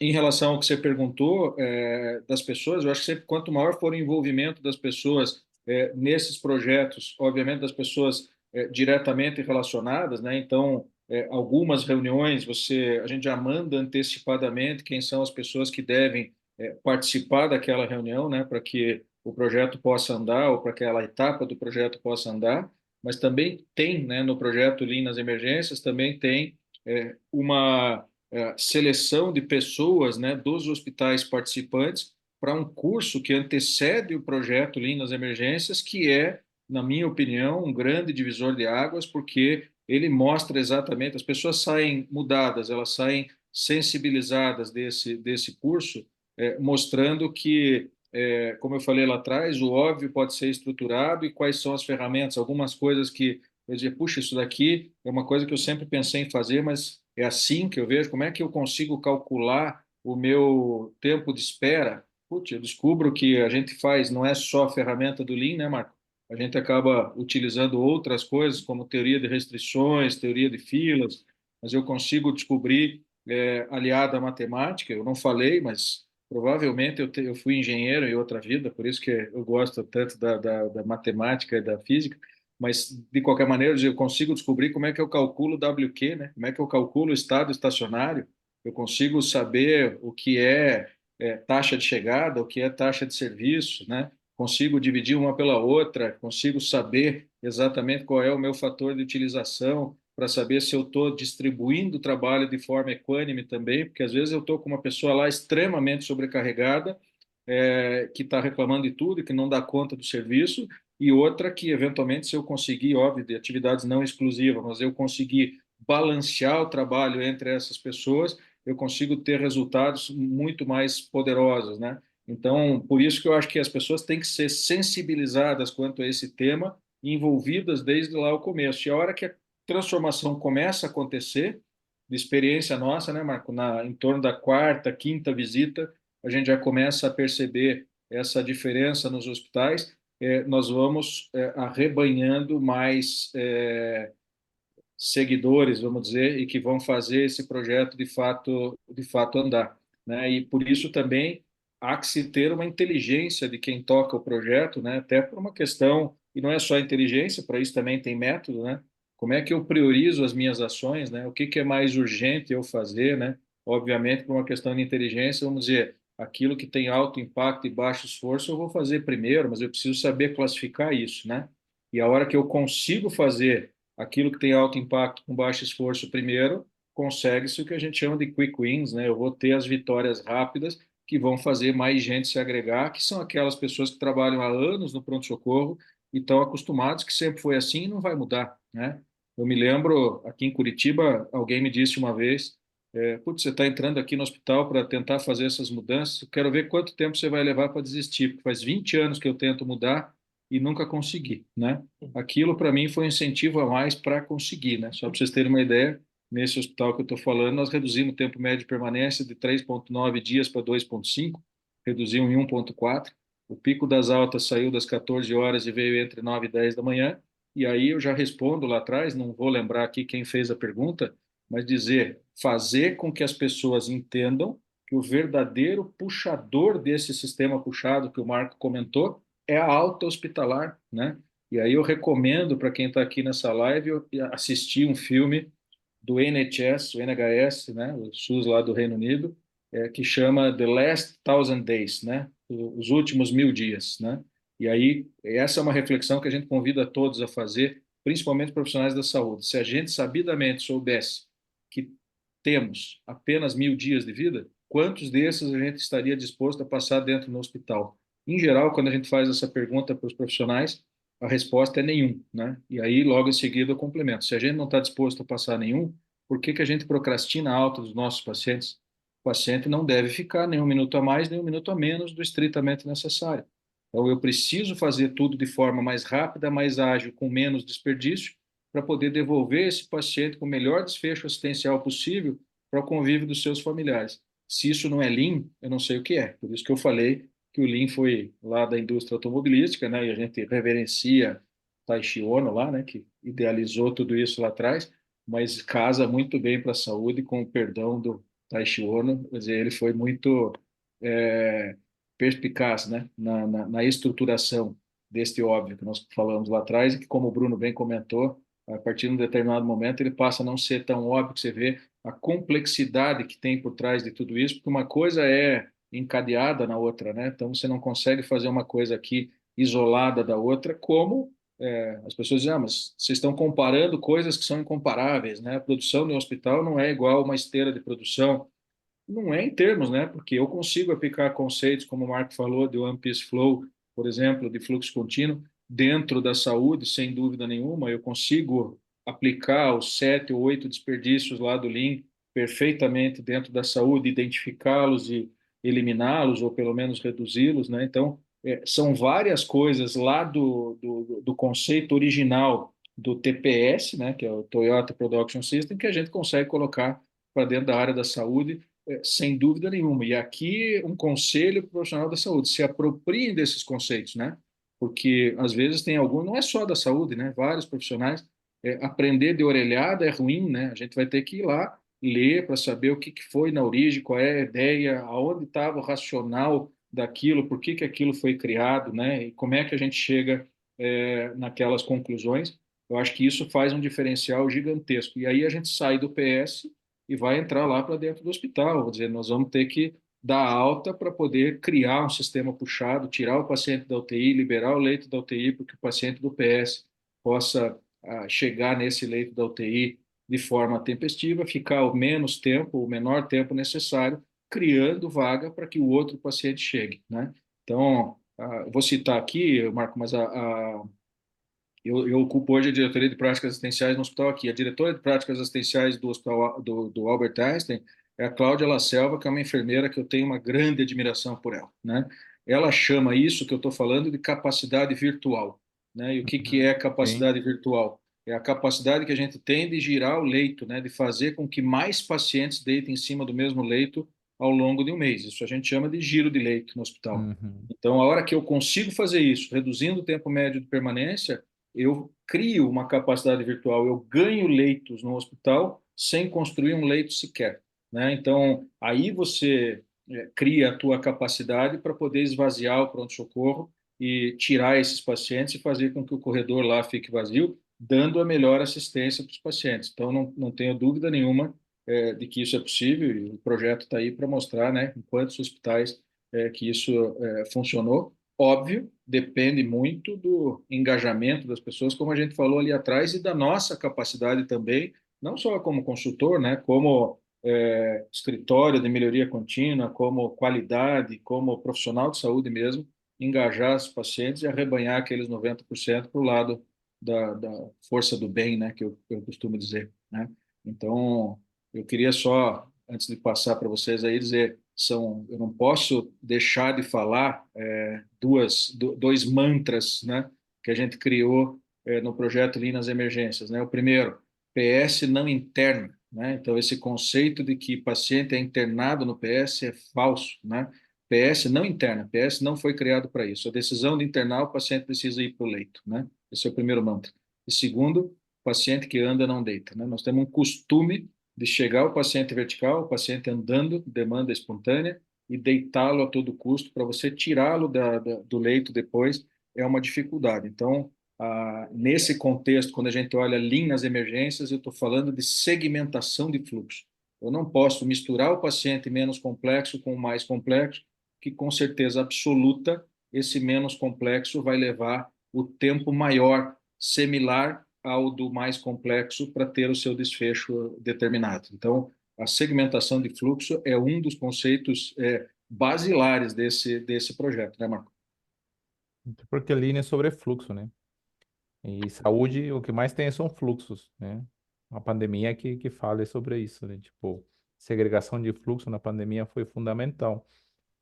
B: Em relação ao que você perguntou das pessoas, eu acho que sempre quanto maior for o envolvimento das pessoas nesses projetos, obviamente das pessoas diretamente relacionadas, né? Então, algumas reuniões a gente já manda antecipadamente quem são as pessoas que devem participar daquela reunião, né? Para que o projeto possa andar ou para que aquela etapa do projeto possa andar. Mas também tem, né? No projeto Lean nas Emergências também tem uma seleção de pessoas, né? Dos hospitais participantes para um curso que antecede o projeto Lean nas Emergências, que é, na minha opinião, um grande divisor de águas, porque ele mostra exatamente, as pessoas saem mudadas, elas saem sensibilizadas desse curso, mostrando que, como eu falei lá atrás, o óbvio pode ser estruturado e quais são as ferramentas, algumas coisas que eu dizia, puxa, isso daqui é uma coisa que eu sempre pensei em fazer, mas é assim que eu vejo, como é que eu consigo calcular o meu tempo de espera? Putz, eu descubro que a gente faz, não é só a ferramenta do Lean, né, Marco? A gente acaba utilizando outras coisas, como teoria de restrições, teoria de filas, mas eu consigo descobrir, aliado à matemática, eu não falei, mas provavelmente eu fui engenheiro em outra vida, por isso que eu gosto tanto da matemática e da física, mas de qualquer maneira eu consigo descobrir como é que eu calculo WQ, né? Como é que eu calculo o estado estacionário, eu consigo saber o que é taxa de chegada, o que é taxa de serviço, né? Consigo dividir uma pela outra, consigo saber exatamente qual é o meu fator de utilização para saber se eu estou distribuindo o trabalho de forma equânime também, porque às vezes eu estou com uma pessoa lá extremamente sobrecarregada, que está reclamando de tudo e que não dá conta do serviço, e outra que, eventualmente, se eu conseguir, óbvio, de atividades não exclusivas, mas eu conseguir balancear o trabalho entre essas pessoas, eu consigo ter resultados muito mais poderosos, né? Então, por isso que eu acho que as pessoas têm que ser sensibilizadas quanto a esse tema, envolvidas desde lá o começo. E a hora que a transformação começa a acontecer, de experiência nossa, né, Marco, em torno da quarta, quinta visita, a gente já começa a perceber essa diferença nos hospitais, nós vamos arrebanhando mais seguidores, vamos dizer, e que vão fazer esse projeto de fato andar, né? E por isso também há que se ter uma inteligência de quem toca o projeto, né? Até por uma questão, e não é só inteligência, para isso também tem método, né? Como é que eu priorizo as minhas ações, né? O que que é mais urgente eu fazer, né? Obviamente, por uma questão de inteligência, vamos dizer, aquilo que tem alto impacto e baixo esforço, eu vou fazer primeiro, mas eu preciso saber classificar isso, né? E a hora que eu consigo fazer aquilo que tem alto impacto com baixo esforço primeiro, consegue-se o que a gente chama de quick wins, né? Eu vou ter as vitórias rápidas que vão fazer mais gente se agregar, que são aquelas pessoas que trabalham há anos no pronto-socorro e estão acostumados que sempre foi assim e não vai mudar, né? Eu me lembro, aqui em Curitiba, alguém me disse uma vez, putz, você está entrando aqui no hospital para tentar fazer essas mudanças, eu quero ver quanto tempo você vai levar para desistir, porque faz 20 anos que eu tento mudar e nunca consegui, né? Aquilo para mim foi um incentivo a mais para conseguir, né? Só para vocês terem uma ideia, nesse hospital que eu estou falando, nós reduzimos o tempo médio de permanência de 3,9 dias para 2,5, reduzimos em 1,4. O pico das altas saiu das 14 horas e veio entre 9 e 10 da manhã. E aí eu já respondo lá atrás, não vou lembrar aqui quem fez a pergunta, mas dizer, fazer com que as pessoas entendam que o verdadeiro puxador desse sistema puxado que o Marco comentou é a alta hospitalar, né? E aí eu recomendo para quem está aqui nessa live assistir um filme do NHS, o NHS, né, o SUS lá do Reino Unido, que chama The Last Thousand Days, né, os últimos 1000 dias, né. E aí essa é uma reflexão que a gente convida todos a fazer, principalmente profissionais da saúde. Se a gente sabidamente soubesse que temos apenas 1000 dias de vida, quantos desses a gente estaria disposto a passar dentro do hospital? Em geral, quando a gente faz essa pergunta para os profissionais, a resposta é nenhum, né? E aí, logo em seguida, eu complemento. Se a gente não está disposto a passar nenhum, por que que a gente procrastina a alta dos nossos pacientes? O paciente não deve ficar nem um minuto a mais, nem um minuto a menos do estritamente necessário. Então, eu preciso fazer tudo de forma mais rápida, mais ágil, com menos desperdício, para poder devolver esse paciente com o melhor desfecho assistencial possível para o convívio dos seus familiares. Se isso não é Lean, eu não sei o que é. Por isso que eu falei que o Lean foi lá da indústria automobilística, né? E a gente reverencia Taishi Ono lá, né? Que idealizou tudo isso lá atrás, mas casa muito bem para a saúde, com o perdão do Taishi Ono. Quer dizer, ele foi muito é, perspicaz, né? Na estruturação deste óbvio que nós falamos lá atrás e que, como o Bruno bem comentou, a partir de um determinado momento ele passa a não ser tão óbvio, que você vê a complexidade que tem por trás de tudo isso, porque uma coisa é encadeada na outra, né? Então você não consegue fazer uma coisa aqui isolada da outra, como as pessoas dizem, mas vocês estão comparando coisas que são incomparáveis, né? A produção no hospital não é igual a uma esteira de produção. Não é em termos, né? Porque eu consigo aplicar conceitos, como o Marco falou, de One Piece Flow, por exemplo, de fluxo contínuo, dentro da saúde, sem dúvida nenhuma. Eu consigo aplicar os 7 ou 8 desperdícios lá do Lean perfeitamente dentro da saúde, identificá-los e eliminá-los, ou pelo menos reduzi-los, né? Então, são várias coisas lá do conceito original do TPS, né? Que é o Toyota Production System, que a gente consegue colocar para dentro da área da saúde sem dúvida nenhuma. E aqui um conselho para o profissional da saúde: se apropriem desses conceitos, né? Porque às vezes tem algum, não é só da saúde, né? Vários profissionais, aprender de orelhada é ruim, né? A gente vai ter que ir lá ler para saber o que que foi na origem, qual é a ideia, aonde estava o racional daquilo, por que que aquilo foi criado, né? E como é que a gente chega naquelas conclusões. Eu acho que isso faz um diferencial gigantesco. E aí a gente sai do PS e vai entrar lá para dentro do hospital. Vou dizer, nós vamos ter que dar alta para poder criar um sistema puxado, tirar o paciente da UTI, liberar o leito da UTI, porque o paciente do PS possa chegar nesse leito da UTI de forma tempestiva, ficar o menos tempo, o menor tempo necessário, criando vaga para que o outro paciente chegue, né? Então, vou citar aqui, Marco, mas eu ocupo hoje a diretoria de práticas assistenciais no hospital aqui. A diretora de práticas assistenciais do hospital do Albert Einstein é a Cláudia La Selva, que é uma enfermeira que eu tenho uma grande admiração por ela, né? Ela chama isso que eu estou falando de capacidade virtual, né? E o que que
C: Uhum.
B: é
C: Sim.
B: capacidade virtual? É a capacidade que a gente tem de girar o leito, né? De fazer com que mais pacientes deitem em cima do mesmo leito ao longo de um mês. Isso a gente chama de giro de leito no hospital.
C: Uhum.
B: Então, a hora que eu consigo fazer isso, reduzindo o tempo médio de permanência, eu crio uma capacidade virtual, eu ganho leitos no hospital sem construir um leito sequer, né? Então, aí você cria a tua capacidade para poder esvaziar o pronto-socorro e tirar esses pacientes e fazer com que o corredor lá fique vazio, dando a melhor assistência para os pacientes. Então, não tenho dúvida nenhuma de que isso é possível, e o projeto está aí para mostrar, né, em quantos hospitais que isso funcionou. Óbvio, depende muito do engajamento das pessoas, como a gente falou ali atrás, e da nossa capacidade também, não só como consultor, né, como escritório de melhoria contínua, como qualidade, como profissional de saúde mesmo, engajar os pacientes e arrebanhar aqueles 90% para o lado da força do bem, né, que eu costumo dizer, né? Então, eu queria só, antes de passar para vocês aí, dizer, eu não posso deixar de falar dois mantras, né, que a gente criou no projeto Lean nas Emergências, né? O primeiro, PS não interna, né? Então esse conceito de que paciente é internado no PS é falso, né? PS não interna, PS não foi criado para isso. A decisão de internar, o paciente precisa ir para o leito, né? Esse é o primeiro mantra. E segundo, paciente que anda não deita, né? Nós temos um costume de chegar o paciente vertical, o paciente andando, demanda espontânea, e deitá-lo a todo custo. Para você tirá-lo do leito depois é uma dificuldade. Então, nesse contexto, quando a gente olha Lean nas emergências, eu estou falando de segmentação de fluxo. Eu não posso misturar o paciente menos complexo com o mais complexo, que com certeza absoluta, esse menos complexo vai levar o tempo maior, similar ao do mais complexo, para ter o seu desfecho determinado. Então, a segmentação de fluxo é um dos conceitos basilares desse projeto, né, Marco?
C: Porque Lean é sobre fluxo, né? E saúde, o que mais tem são fluxos, né? A pandemia que fala sobre isso, né? Tipo, segregação de fluxo na pandemia foi fundamental.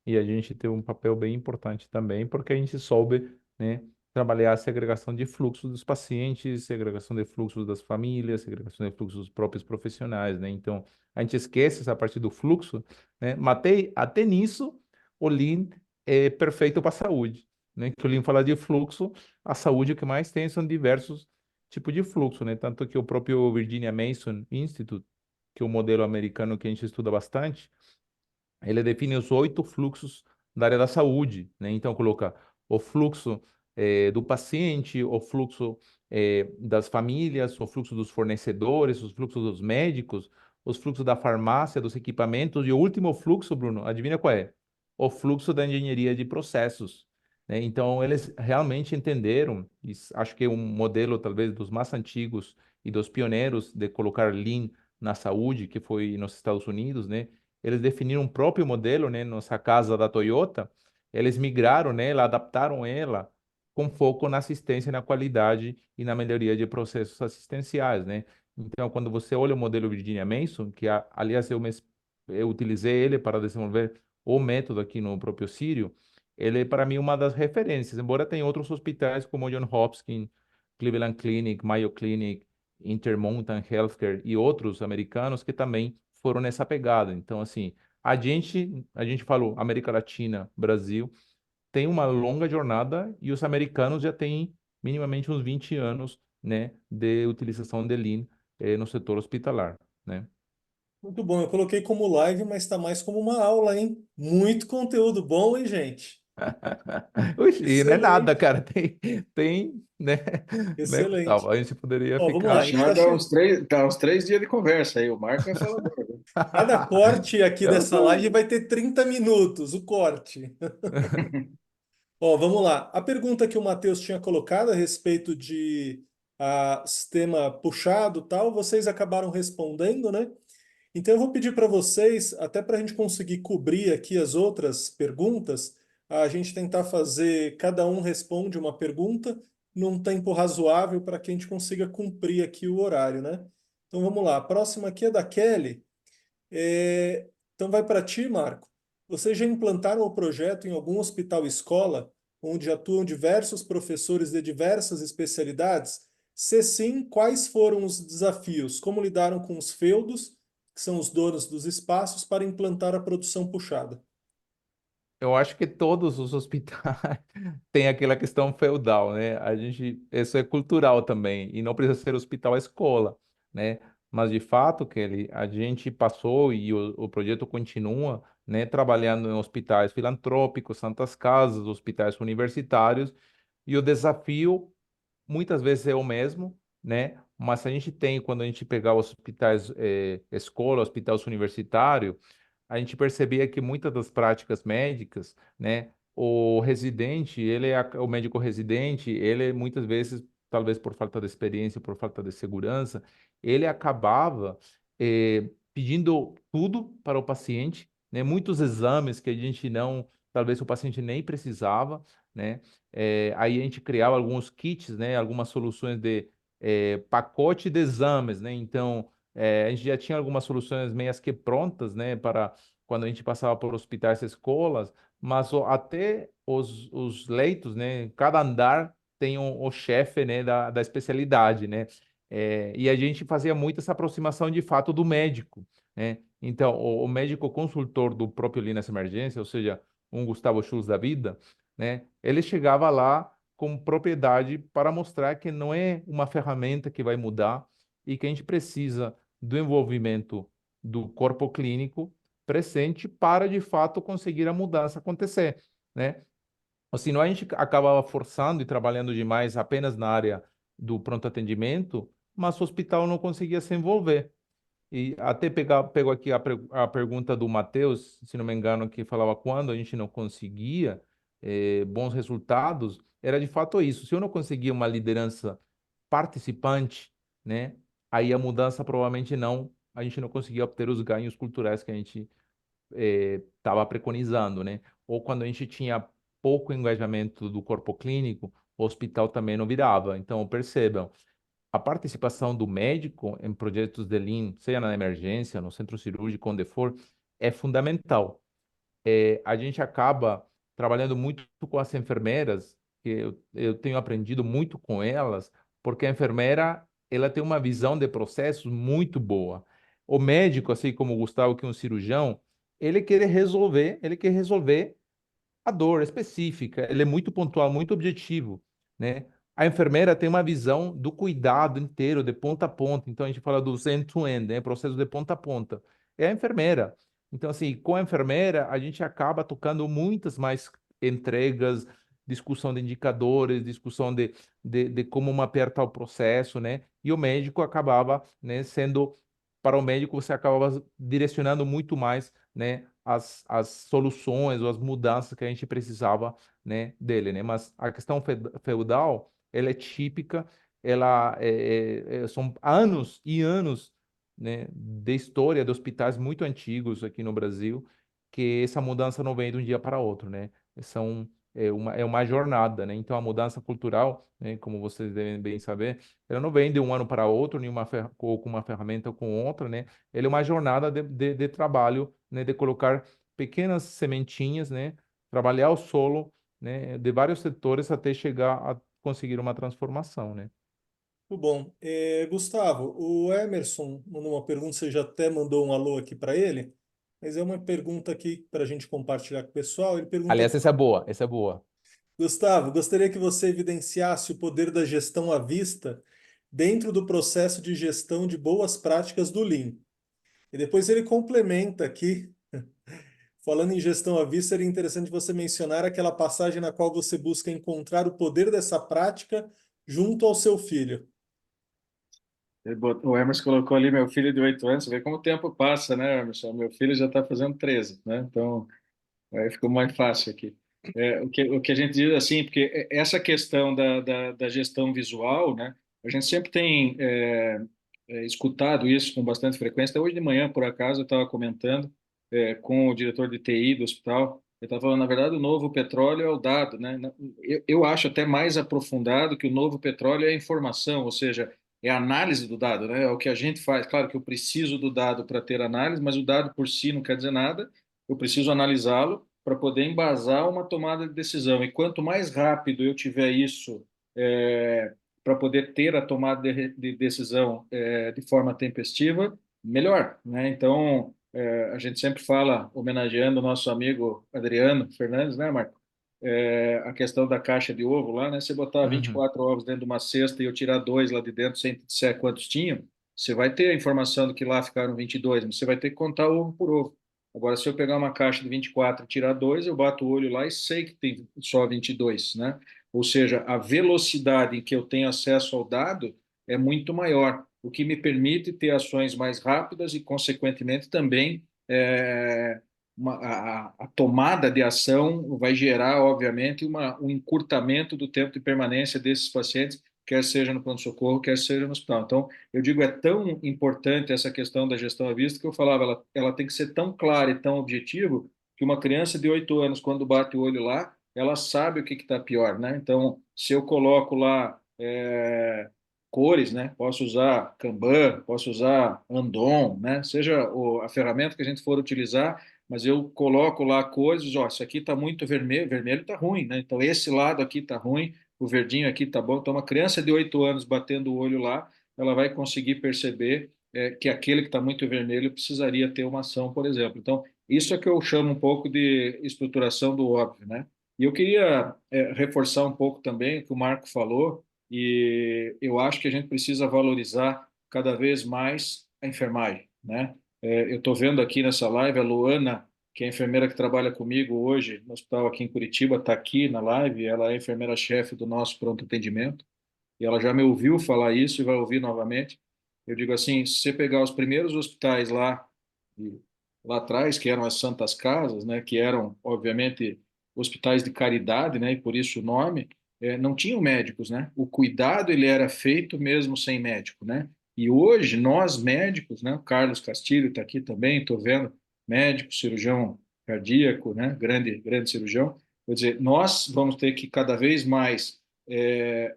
C: E a gente teve um papel bem importante também, porque a gente soube, né, trabalhar a segregação de fluxos dos pacientes, segregação de fluxos das famílias, segregação de fluxos dos próprios profissionais, né? Então, a gente esquece essa parte do fluxo, né? Mas até nisso, o Lean é perfeito para a saúde, né? Que o Lean fala de fluxo, a saúde o que mais tem são diversos tipos de fluxo, né? Tanto que o próprio Virginia Mason Institute, que é um modelo americano que a gente estuda bastante, ele define os 8 fluxos da área da saúde, né? Então, coloca o fluxo do paciente, o fluxo das famílias, o fluxo dos fornecedores, os fluxos dos médicos, os fluxos da farmácia, dos equipamentos, e o último fluxo, Bruno, adivinha qual é? O fluxo da engenharia de processos, né? Então, eles realmente entenderam, e acho que é um modelo talvez dos mais antigos e dos pioneiros de colocar Lean na saúde, que foi nos Estados Unidos, né? Eles definiram um próprio modelo, né, nossa casa da Toyota, eles migraram nela, adaptaram ela com foco na assistência, na qualidade e na melhoria de processos assistenciais, né? Então, quando você olha o modelo Virginia Mason, que aliás eu utilizei ele para desenvolver o método aqui no próprio Sírio, ele é para mim uma das referências, embora tenha outros hospitais como o John Hopkins, Cleveland Clinic, Mayo Clinic, Intermountain Healthcare e outros americanos que também foram nessa pegada. Então, assim, a gente falou América Latina, Brasil, tem uma longa jornada e os americanos já têm minimamente uns 20 anos, né, de utilização de Lean no setor hospitalar, né?
A: Muito bom. Eu coloquei como live, mas está mais como uma aula, hein? Muito conteúdo bom, hein, gente?
C: Oxi, e não é nada,
A: Excelente,
C: cara. Né, né,
A: excelente.
C: Gustavo? A gente poderia
A: Ó, vamos
C: ficar
A: lá. A
B: Ixi,
A: gente
C: aí.
B: já
A: está
B: dá uns 3 dias de conversa aí. O Marco é falador, viu?
A: Cada corte aqui
C: Eu
A: dessa live
C: tô...
A: vai ter 30 minutos, o corte. Ó, vamos lá. A pergunta que o Matheus tinha colocado a respeito de sistema puxado e tal, vocês acabaram respondendo, né? Então eu vou pedir para vocês, até para a gente conseguir cobrir aqui as outras perguntas, a gente tentar fazer, cada um responde uma pergunta num tempo razoável para que a gente consiga cumprir aqui o horário, né? Então vamos lá. A próxima aqui é da Kelly. Então vai para ti, Marco. Vocês já implantaram o projeto em algum hospital escola, onde atuam diversos professores de diversas especialidades? Se sim, quais foram os desafios? Como lidaram com os feudos, que são os donos dos espaços, para implantar a produção puxada?
C: Eu acho que todos os hospitais têm aquela questão feudal, né? Isso é cultural também, e não precisa ser hospital escola, né? Mas de fato, Kelly, a gente passou e o projeto continua, né, trabalhando em hospitais filantrópicos, santas casas, hospitais universitários, e o desafio muitas vezes é o mesmo, né? Mas a gente tem, quando a gente pegar os hospitais, escola, hospitais universitários, a gente percebia que muitas das práticas médicas, né, o residente, o médico residente, ele muitas vezes, talvez por falta de experiência, por falta de segurança, ele acabava pedindo tudo para o paciente, né, muitos exames que a gente não, talvez o paciente nem precisava, né, aí a gente criava alguns kits, né, algumas soluções de pacote de exames, né, então a gente já tinha algumas soluções meias que prontas, né, para quando a gente passava por hospitais e escolas, mas até os leitos, né, cada andar tem o chefe, né, da especialidade, né, e a gente fazia muito essa aproximação de fato do médico, né, então o médico consultor do próprio Linas Emergência, ou seja, um Gustavo Schultz da vida, né, ele chegava lá com propriedade para mostrar que não é uma ferramenta que vai mudar e que a gente precisa do envolvimento do corpo clínico presente para de fato conseguir a mudança acontecer, né? Ou senão a gente acabava forçando e trabalhando demais apenas na área do pronto atendimento, mas o hospital não conseguia se envolver. E até pego aqui a pergunta do Matheus, se não me engano, que falava quando a gente não conseguia bons resultados, era de fato isso. Se eu não conseguia uma liderança participante, né, aí a mudança provavelmente não, a gente não conseguia obter os ganhos culturais que a gente estava preconizando, né? Ou quando a gente tinha pouco engajamento do corpo clínico, o hospital também não virava. Então, percebam, a participação do médico em projetos de Lean, seja na emergência, no centro cirúrgico, onde for, é fundamental. A gente acaba trabalhando muito com as enfermeiras, que eu tenho aprendido muito com elas, porque a enfermeira ela tem uma visão de processos muito boa. O médico, assim como o Gustavo, que é um cirurgião, ele quer resolver a dor específica, ele é muito pontual, muito objetivo, né? A enfermeira tem uma visão do cuidado inteiro, de ponta a ponta. Então, a gente fala dos end-to-end, né? Processo de ponta a ponta. É a enfermeira. Então, assim, com a enfermeira, a gente acaba tocando muitas mais entregas, discussão de indicadores, discussão de como mapear tal processo, né? E o médico acabava, né, sendo, para o médico, você acabava direcionando muito mais, né, as soluções ou as mudanças que a gente precisava, né, dele, né? Mas a questão feudal, ela é típica, são anos e anos, né, de história de hospitais muito antigos aqui no Brasil, que essa mudança não vem de um dia para outro, né? É uma jornada, né? Então a mudança cultural, né, como vocês devem bem saber, ela não vem de um ano para outro, ou com uma ferramenta ou com outra, né? Ele é uma jornada de trabalho, né, de colocar pequenas sementinhas, né, trabalhar o solo, né, de vários setores até chegar a conseguir uma transformação, né?
A: Muito bom. Gustavo, o Emerson mandou uma pergunta, você já até mandou um alô aqui para ele, mas é uma pergunta aqui para a gente compartilhar com o pessoal. Ele pergunta
C: Aliás,
A: aqui,
C: essa é boa, essa é boa.
A: Gustavo, gostaria que você evidenciasse o poder da gestão à vista dentro do processo de gestão de boas práticas do Lean. E depois ele complementa aqui, falando em gestão à vista, seria interessante você mencionar aquela passagem na qual você busca encontrar o poder dessa prática junto ao seu filho.
B: O Emerson colocou ali meu filho de 8 anos. Você vê como o tempo passa, né, Emerson? Meu filho já está fazendo 13, né? Então, aí ficou mais fácil aqui. O que a gente diz assim, porque essa questão da gestão visual, né? A gente sempre tem escutado isso com bastante frequência. Até hoje de manhã, por acaso, eu estava comentando com o diretor de TI do hospital. Eu estava falando, na verdade, o novo petróleo é o dado, né? Eu acho até mais aprofundado que o novo petróleo é a informação, ou seja, é a análise do dado, né? É o que a gente faz. Claro que eu preciso do dado para ter análise, mas o dado por si não quer dizer nada. Eu preciso analisá-lo para poder embasar uma tomada de decisão. E quanto mais rápido eu tiver isso para poder ter a tomada de decisão de forma tempestiva, melhor, né? Então, a gente sempre fala, homenageando o nosso amigo Adriano Fernandes, né, Marco? A questão da caixa de ovo lá, né? Você botar
C: Uhum.
B: 24 ovos dentro de uma cesta e eu tirar dois lá de dentro sem te disser quantos tinham, você vai ter a informação do que lá ficaram 22, mas você vai ter que contar ovo por ovo. Agora, se eu pegar uma caixa de 24 e tirar dois, eu bato o olho lá e sei que tem só 22, né? Ou seja, a velocidade em que eu tenho acesso ao dado é muito maior, o que me permite ter ações mais rápidas e, consequentemente, também a tomada de ação vai gerar, obviamente, um encurtamento do tempo de permanência desses pacientes, quer seja no pronto-socorro, quer seja no hospital. Então, eu digo, é tão importante essa questão da gestão à vista que eu falava, ela tem que ser tão clara e tão objetiva que uma criança de 8 anos, quando bate o olho lá, ela sabe o que está pior, né? Então, se eu coloco lá cores, né? Posso usar Kanban, posso usar Andon, né? Seja a ferramenta que a gente for utilizar, mas eu coloco lá coisas, ó, isso aqui está muito vermelho, vermelho está ruim, né? Então, esse lado aqui está ruim, o verdinho aqui está bom. Então, uma criança de 8 anos batendo o olho lá, ela vai conseguir perceber que aquele que está muito vermelho precisaria ter uma ação, por exemplo. Então, isso é que eu chamo um pouco de estruturação do óbvio, né? E eu queria reforçar um pouco também o que o Marco falou, e eu acho que a gente precisa valorizar cada vez mais a enfermagem, né? Eu estou vendo aqui nessa live a Luana que a enfermeira que trabalha comigo hoje no hospital aqui em Curitiba está aqui na live, ela é enfermeira-chefe do nosso pronto atendimento, e ela já me ouviu falar isso e vai ouvir novamente. Eu digo assim, se você pegar os primeiros hospitais lá, e- lá atrás, que eram as Santas Casas, né, que eram, obviamente, hospitais de caridade, né, e por isso o nome, não tinham médicos, né? O cuidado ele era feito mesmo sem médico, né? E hoje nós médicos, né? O Carlos Castilho está aqui também, estou vendo, médico, cirurgião cardíaco, né? Grande cirurgião. Quer dizer, nós vamos ter que cada vez mais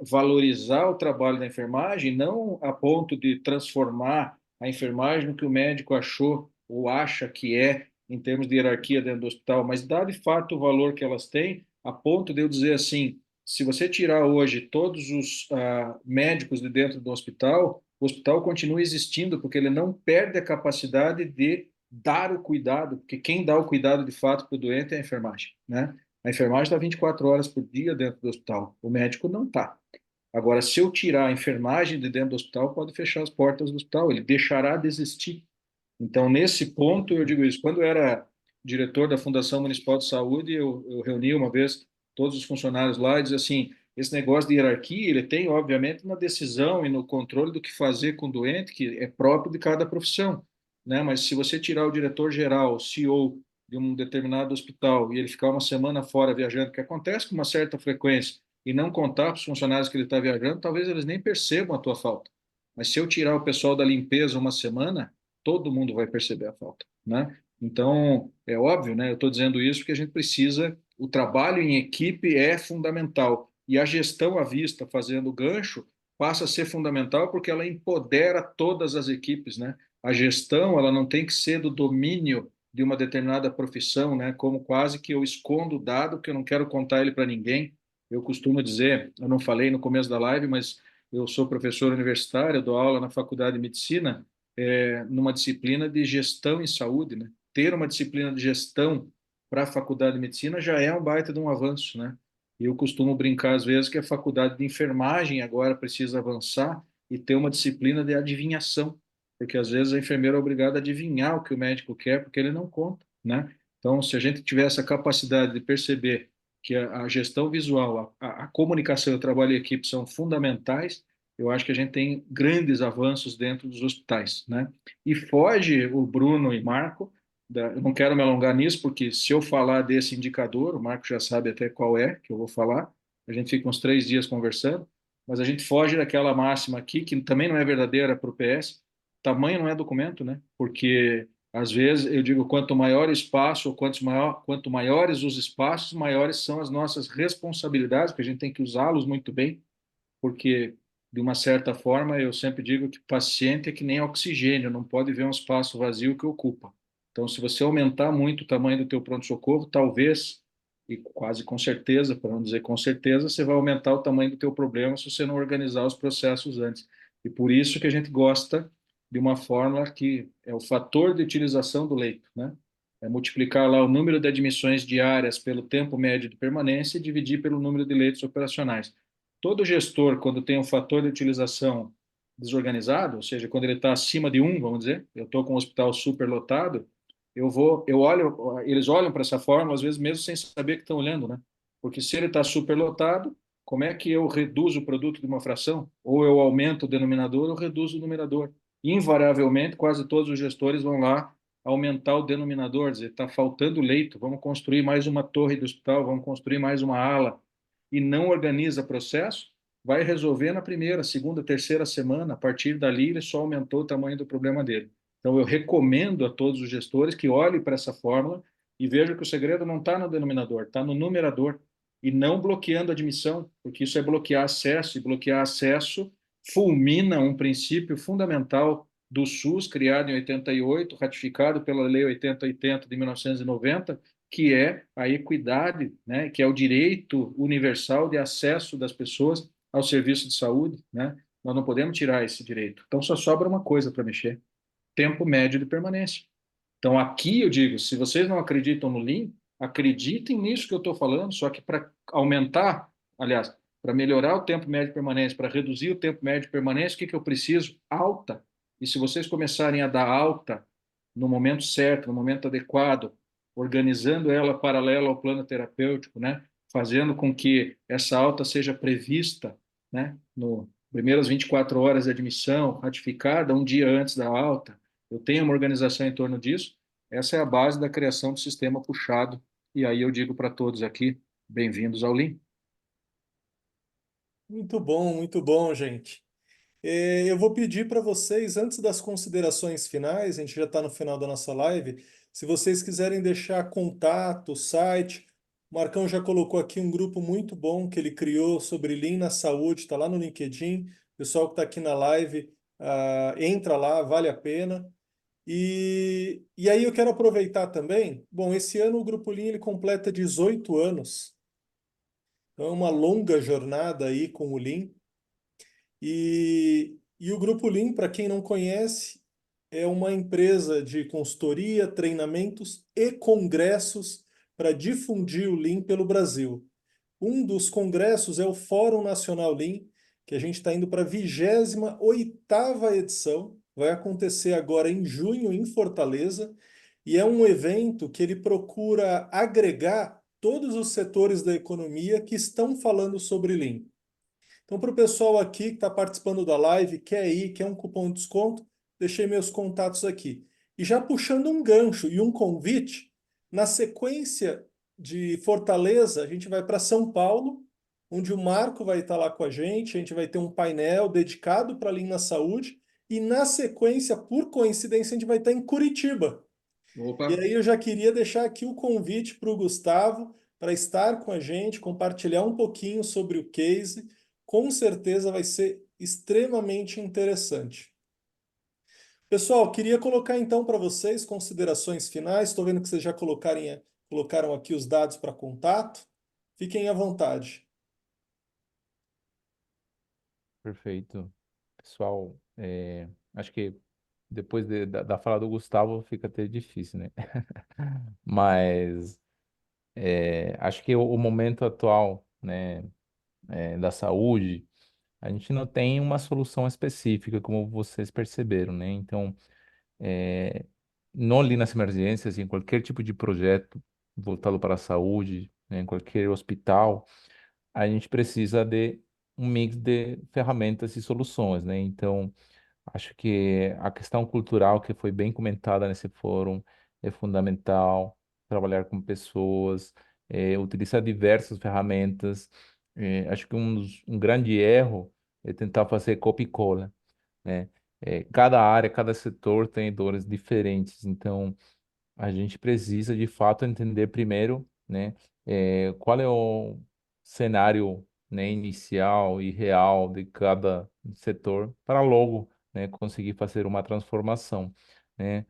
B: valorizar o trabalho da enfermagem, não a ponto de transformar a enfermagem no que o médico achou ou acha que é em termos de hierarquia dentro do hospital, mas dar de fato o valor que elas têm, a ponto de eu dizer assim, se você tirar hoje todos os médicos de dentro do hospital, o hospital continua existindo, porque ele não perde a capacidade de dar o cuidado, porque quem dá o cuidado de fato para o doente é a enfermagem, né? A enfermagem está 24 horas por dia dentro do hospital, o médico não está. Agora, se eu tirar a enfermagem de dentro do hospital, pode fechar as portas do hospital, ele deixará de existir. Então, nesse ponto, eu digo isso. Quando eu era diretor da Fundação Municipal de Saúde, eu reuni uma vez todos os funcionários lá e dizia assim, esse negócio de hierarquia, ele tem, obviamente, na decisão e no controle do que fazer com o doente, que é próprio de cada profissão, né? Mas se você tirar o diretor-geral, o CEO de um determinado hospital e ele ficar uma semana fora viajando, que acontece com uma certa frequência, e não contar para os funcionários que ele está viajando, talvez eles nem percebam a tua falta. Mas se eu tirar o pessoal da limpeza uma semana, todo mundo vai perceber a falta, né? Então, é óbvio, né? Eu estou dizendo isso porque a gente precisa, o trabalho em equipe é fundamental e a gestão à vista, fazendo gancho, passa a ser fundamental porque ela empodera todas as equipes, né? A gestão, ela não tem que ser do domínio de uma determinada profissão, né? Como quase que eu escondo o dado que eu não quero contar ele para ninguém. Eu costumo dizer, eu não falei no começo da live, mas eu sou professor universitário, dou aula na Faculdade de Medicina, numa disciplina de gestão em saúde, né? Ter uma disciplina de gestão para a faculdade de medicina já é um baita de um avanço, né? E eu costumo brincar às vezes que a faculdade de enfermagem agora precisa avançar e ter uma disciplina de adivinhação, porque às vezes a enfermeira é obrigada a adivinhar o que o médico quer, porque ele não conta, né? Então, se a gente tiver essa capacidade de perceber que a gestão visual, a comunicação e o trabalho em equipe são fundamentais, eu acho que a gente tem grandes avanços dentro dos hospitais, né? E foge o Bruno e Marco, eu não quero me alongar nisso, porque se eu falar desse indicador, o Marco já sabe até qual é que eu vou falar, a gente fica uns 3 dias conversando, mas a gente foge daquela máxima aqui, que também não é verdadeira para o PS, tamanho não é documento, né? Porque, às vezes, eu digo, quanto maior o espaço, ou quanto maiores os espaços, maiores são as nossas responsabilidades, porque a gente tem que usá-los muito bem, porque de uma certa forma eu sempre digo que paciente é que nem oxigênio, não pode ver um espaço vazio que ocupa. Então, se você aumentar muito o tamanho do teu pronto-socorro, talvez, e quase com certeza, para não dizer com certeza, você vai aumentar o tamanho do teu problema se você não organizar os processos antes. E por isso que a gente gosta de uma fórmula que é o fator de utilização do leito, né? É multiplicar lá o número de admissões diárias pelo tempo médio de permanência e dividir pelo número de leitos operacionais. Todo gestor, quando tem um fator de utilização desorganizado, ou seja, quando ele está acima de 1, vamos dizer, eu estou com um hospital superlotado, eu olho, eles olham para essa fórmula, às vezes mesmo sem saber que estão olhando, né? Porque se ele está superlotado, como é que eu reduzo o produto de uma fração? Ou eu aumento o denominador ou reduzo o numerador. Invariavelmente, quase todos os gestores vão lá aumentar o denominador, dizer, está faltando leito, vamos construir mais uma torre do hospital, vamos construir mais uma ala, e não organiza processo, vai resolver na primeira, segunda, terceira semana. A partir dali, ele só aumentou o tamanho do problema dele. Então, eu recomendo a todos os gestores que olhem para essa fórmula e vejam que o segredo não está no denominador, está no numerador. E não bloqueando a admissão, porque isso é bloquear acesso, e bloquear acesso fulmina um princípio fundamental do SUS, criado em 88, ratificado pela Lei 8080 de 1990, que é a equidade, né, que é o direito universal de acesso das pessoas ao serviço de saúde, né? Nós não podemos tirar esse direito. Então só sobra uma coisa para mexer: tempo médio de permanência. Então aqui eu digo, se vocês não acreditam no Lean, acreditem nisso que eu estou falando, só que para aumentar, aliás, para melhorar o tempo médio de permanência, para reduzir o tempo médio de permanência, o que eu preciso? Alta. E se vocês começarem a dar alta no momento certo, no momento adequado, organizando ela paralela ao plano terapêutico, né? Fazendo com que essa alta seja prevista, né? No primeiras 24 horas de admissão, ratificada um dia antes da alta. Eu tenho uma organização em torno disso. Essa é a base da criação do sistema puxado. E aí eu digo para todos aqui, bem-vindos ao Lean.
A: Muito bom, gente. Eu vou pedir para vocês, antes das considerações finais, a gente já está no final da nossa live, se vocês quiserem deixar contato, site, o Marcão já colocou aqui um grupo muito bom que ele criou sobre Lean na saúde, está lá no LinkedIn. O pessoal que está aqui na live, entra lá, vale a pena. E aí eu quero aproveitar também, bom, esse ano o Grupo Lean ele completa 18 anos, então é uma longa jornada aí com o Lean. E o Grupo Lean, para quem não conhece, é uma empresa de consultoria, treinamentos e congressos para difundir o Lean pelo Brasil. Um dos congressos é o Fórum Nacional Lean, que a gente está indo para a 28ª edição. Vai acontecer agora em junho em Fortaleza. E é um evento que ele procura agregar todos os setores da economia que estão falando sobre Lean. Então, para o pessoal aqui que está participando da live, quer ir, quer um cupom de desconto, deixei meus contatos aqui. E já puxando um gancho e um convite, na sequência de Fortaleza, a gente vai para São Paulo, onde o Marco vai estar lá com a gente vai ter um painel dedicado para a Lean na Saúde, e na sequência, por coincidência, a gente vai estar em Curitiba. E
B: Opa,
A: aí eu já queria deixar aqui o convite para o Gustavo para estar com a gente, compartilhar um pouquinho sobre o case. Com certeza vai ser extremamente interessante. Pessoal, queria colocar então para vocês considerações finais. Estou vendo que vocês já colocaram aqui os dados para contato. Fiquem à vontade.
C: Perfeito. Pessoal, acho que depois da fala do Gustavo fica até difícil, né? Mas acho que o momento atual, né, da saúde, a gente não tem uma solução específica, como vocês perceberam, né? Então, é, não ali nas emergências, em qualquer tipo de projeto voltado para a saúde, né, em qualquer hospital, a gente precisa de um mix de ferramentas e soluções, né? Então, acho que a questão cultural que foi bem comentada nesse fórum é fundamental, trabalhar com pessoas, utilizar diversas ferramentas. Acho que um grande erro é tentar fazer copia e cola, né? Cada área, cada setor tem dores diferentes, então a gente precisa de fato entender primeiro, né, qual é o cenário, né, inicial e real de cada setor para logo, né, conseguir fazer uma transformação, né?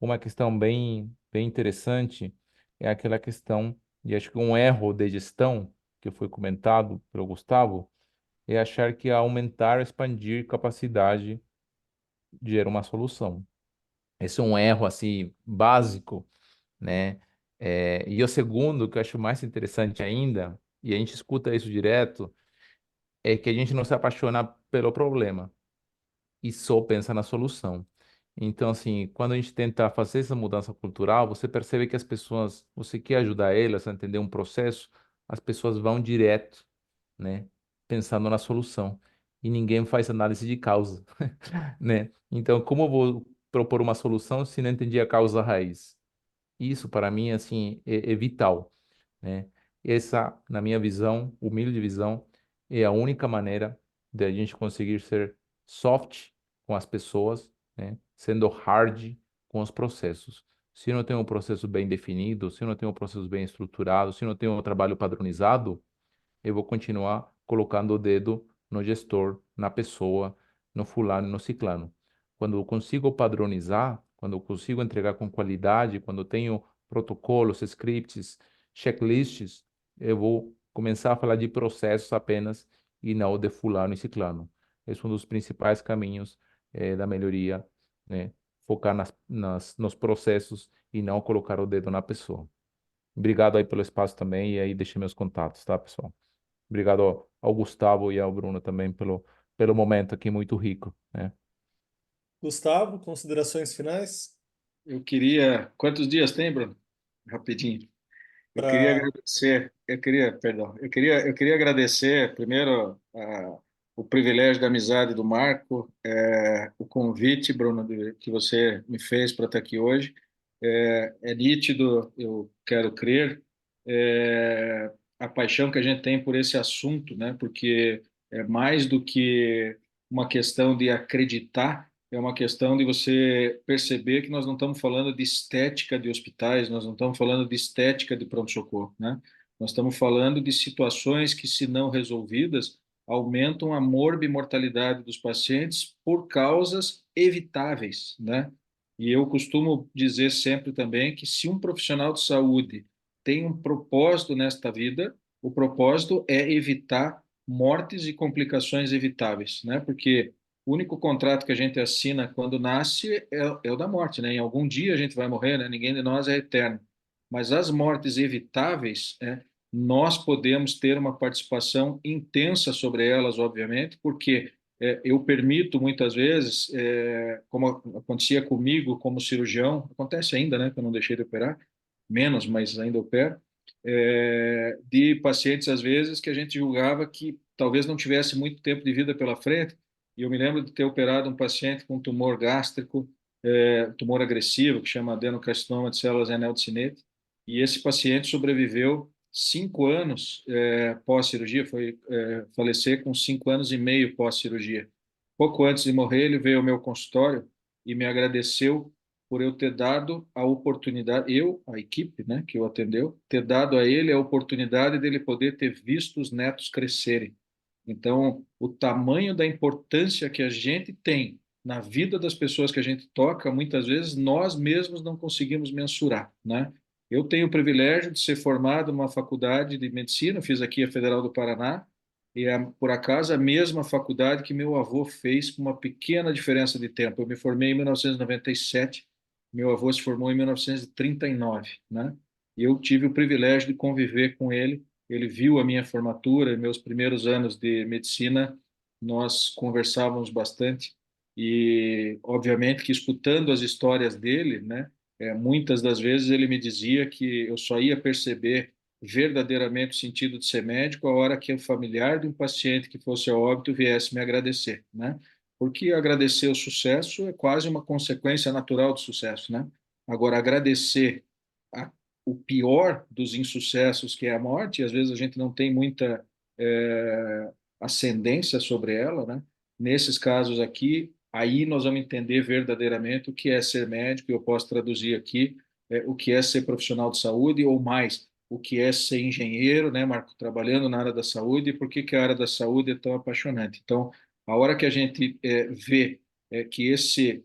C: Uma questão bem interessante é aquela questão, e acho que um erro de gestão que foi comentado pelo Gustavo, é achar que aumentar, expandir capacidade gera uma solução. Esse é um erro assim básico, né? E o segundo, que eu acho mais interessante ainda, e a gente escuta isso direto, é que a gente não se apaixona pelo problema e só pensa na solução. Então, assim, quando a gente tenta fazer essa mudança cultural, você percebe que as pessoas, você quer ajudar elas a entender um processo, as pessoas vão direto, né? Pensando na solução. E ninguém faz análise de causa, né? Então, como eu vou propor uma solução se não entendi a causa raiz? Isso, para mim, assim, é vital, né? Essa, na minha visão, humilde visão, é a única maneira de a gente conseguir ser soft com as pessoas, né? Sendo hard com os processos. Se não tem um processo bem definido, se não tem um processo bem estruturado, se não tem um trabalho padronizado, eu vou continuar colocando o dedo no gestor, na pessoa, no fulano, no ciclano. Quando eu consigo padronizar, quando eu consigo entregar com qualidade, quando eu tenho protocolos, scripts, checklists, eu vou começar a falar de processos apenas e não de fulano e ciclano. Esse é um dos principais caminhos da melhoria, né? Focar nos processos e não colocar o dedo na pessoa. Obrigado aí pelo espaço também e aí deixei meus contatos, tá, pessoal? Obrigado ao Gustavo e ao Bruno também pelo momento aqui muito rico, né?
A: Gustavo, considerações finais?
B: eu queria. Quantos dias tem, Bruno? rapidinho. Eu queria
A: Para
B: agradecer, perdão, eu queria agradecer primeiro o privilégio da amizade do Marco, o convite, Bruno, que você me fez para estar aqui hoje. É nítido, eu quero crer, a paixão que a gente tem por esse assunto, né? Porque é mais do que uma questão de acreditar, é uma questão de você perceber que nós não estamos falando de estética de hospitais, nós não estamos falando de estética de pronto-socorro, né? Nós estamos falando de situações que, se não resolvidas, aumentam a morbimortalidade dos pacientes por causas evitáveis, né? E eu costumo dizer sempre também que, se um profissional de saúde tem um propósito nesta vida, o propósito é evitar mortes e complicações evitáveis, né? Porque o único contrato que a gente assina quando nasce é o da morte, né? Em algum dia a gente vai morrer, né? Ninguém de nós é eterno. Mas as mortes evitáveis, nós podemos ter uma participação intensa sobre elas, obviamente, porque eu permito muitas vezes, como acontecia comigo como cirurgião, acontece ainda, né? Que eu não deixei de operar, menos, mas ainda opero, de pacientes, às vezes, que a gente julgava que talvez não tivesse muito tempo de vida pela frente. E eu me lembro de ter operado um paciente com tumor gástrico, tumor agressivo, que chama adenocarcinoma de células anel de Synnet, e esse paciente sobreviveu 5 anos pós-cirurgia, foi falecer com 5 anos e meio pós-cirurgia. Pouco antes de morrer, ele veio ao meu consultório e me agradeceu por eu ter dado a oportunidade, a equipe, né, que o atendeu, ter dado a ele a oportunidade dele poder ter visto os netos crescerem. Então, o tamanho da importância que a gente tem na vida das pessoas que a gente toca, muitas vezes nós mesmos não conseguimos mensurar, né? Eu tenho o privilégio de ser formado numa faculdade de medicina, fiz aqui a Federal do Paraná, e é, por acaso, a mesma faculdade que meu avô fez com uma pequena diferença de tempo. Eu me formei em 1997, meu avô se formou em 1939, né? E eu tive o privilégio de conviver com ele. Ele viu a minha formatura, meus primeiros anos de medicina, nós conversávamos bastante e, obviamente, que escutando as histórias dele, né, muitas das vezes ele me dizia que eu só ia perceber verdadeiramente o sentido de ser médico a hora que o familiar de um paciente que fosse a óbito viesse me agradecer, né? Porque agradecer o sucesso é quase uma consequência natural do sucesso, né? Agora, agradecer a, o pior dos insucessos, que é a morte, e às vezes a gente não tem muita ascendência sobre ela, né? Nesses casos aqui, aí nós vamos entender verdadeiramente o que é ser médico, e eu posso traduzir aqui o que é ser profissional de saúde, ou mais, o que é ser engenheiro, né, Marco, trabalhando na área da saúde, e por que que a área da saúde é tão apaixonante. Então, a hora que a gente vê que esse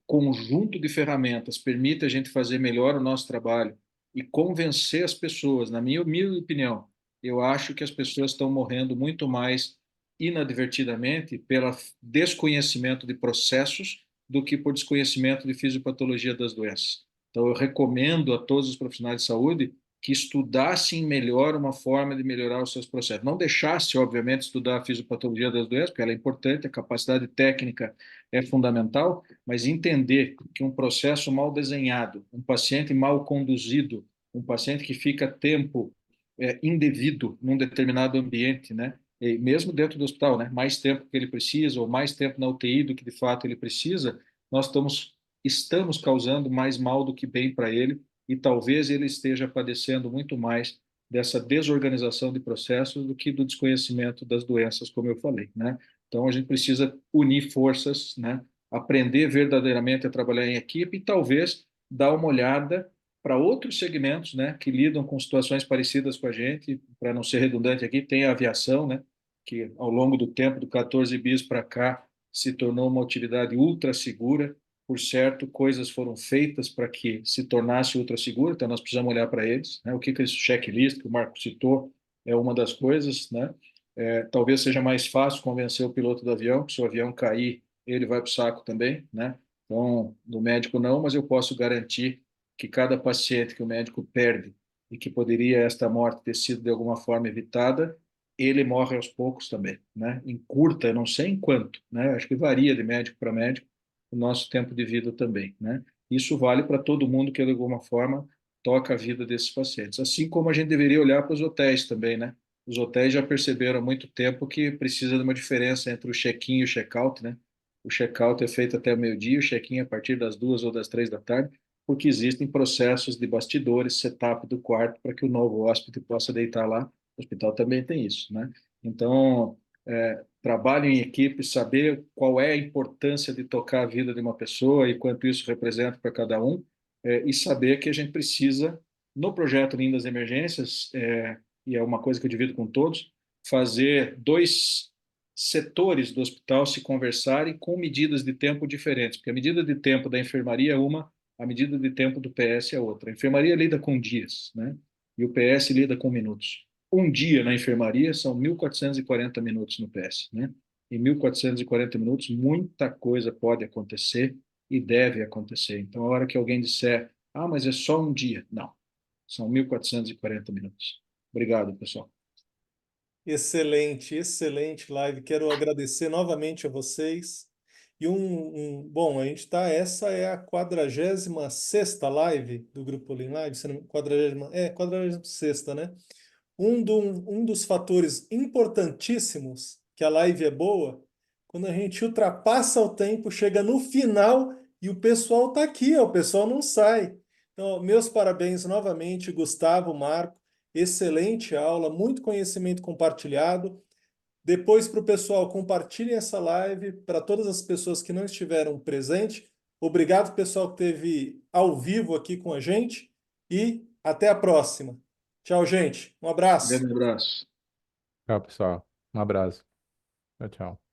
B: conjunto de ferramentas permite a gente fazer melhor o nosso trabalho e convencer as pessoas, na minha humilde opinião, eu acho que as pessoas estão morrendo muito mais inadvertidamente pelo desconhecimento de processos do que por desconhecimento de fisiopatologia das doenças. Então, eu recomendo a todos os profissionais de saúde que estudassem melhor uma forma de melhorar os seus processos. Não deixasse, obviamente, estudar a fisiopatologia das doenças, porque ela é importante, a capacidade técnica é fundamental, mas entender que um processo mal desenhado, um paciente mal conduzido, um paciente que fica tempo indevido num determinado ambiente, né? E mesmo dentro do hospital, né? Mais tempo que ele precisa ou mais tempo na UTI do que de fato ele precisa, nós estamos causando mais mal do que bem para ele e talvez ele esteja padecendo muito mais dessa desorganização de processos do que do desconhecimento das doenças, como eu falei, né? Então a gente precisa unir forças, né? Aprender verdadeiramente a trabalhar em equipe e talvez dar uma olhada para outros segmentos, né, que lidam com situações parecidas com a gente, para não ser redundante aqui, tem a aviação, né, que ao longo do tempo, do 14 bis para cá, se tornou uma atividade ultra segura. Por certo, coisas foram feitas para que se tornasse ultra segura, então nós precisamos olhar para eles, né? O que esse checklist que o Marco citou é uma das coisas, né? Talvez seja mais fácil convencer o piloto do avião, que se o avião cair, ele vai para o saco também, né? Então, do médico não, mas eu posso garantir que cada paciente que o médico perde e que poderia esta morte ter sido de alguma forma evitada, ele morre aos poucos também, né? Encurta, eu não sei em quanto, né? Acho que varia de médico para médico o nosso tempo de vida também, né? Isso vale para todo mundo que de alguma forma toca a vida desses pacientes. Assim como a gente deveria olhar para os hotéis também, né? Os hotéis já perceberam há muito tempo que precisa de uma diferença entre o check-in e o check-out, né? O check-out é feito até o meio-dia, o check-in a partir das 2 ou das 3 da tarde, porque existem processos de bastidores, setup do quarto para que o novo hóspede possa deitar lá. O hospital também tem isso, né? Então, trabalho em equipe, saber qual é a importância de tocar a vida de uma pessoa e quanto isso representa para cada um, e saber que a gente precisa, no projeto Lindas Emergências, e é uma coisa que eu divido com todos, fazer dois setores do hospital se conversarem com medidas de tempo diferentes, porque a medida de tempo da enfermaria é uma, a medida de tempo do PS é outra. A enfermaria lida com dias, né? E o PS lida com minutos. Um dia na enfermaria são 1.440 minutos no PS, né? Em 1.440 minutos, muita coisa pode acontecer e deve acontecer. Então, a hora que alguém disser, ah, mas é só um dia. Não, são 1.440 minutos. Obrigado, pessoal.
A: Excelente, excelente live. Quero agradecer novamente a vocês. E bom, a gente está, essa é a 46ª live do Grupo Lean Live, 46ª, né? Um dos fatores importantíssimos que a live é boa, quando a gente ultrapassa o tempo, chega no final e o pessoal está aqui, ó, o pessoal não sai. Então, meus parabéns novamente, Gustavo, Marco, excelente aula, muito conhecimento compartilhado. Depois, para o pessoal, compartilhem essa live para todas as pessoas que não estiveram presentes. Obrigado, pessoal, que esteve ao vivo aqui com a gente e até a próxima. Tchau, gente. Um abraço.
B: Grande abraço.
C: Tchau, pessoal. Um abraço. Tchau, tchau.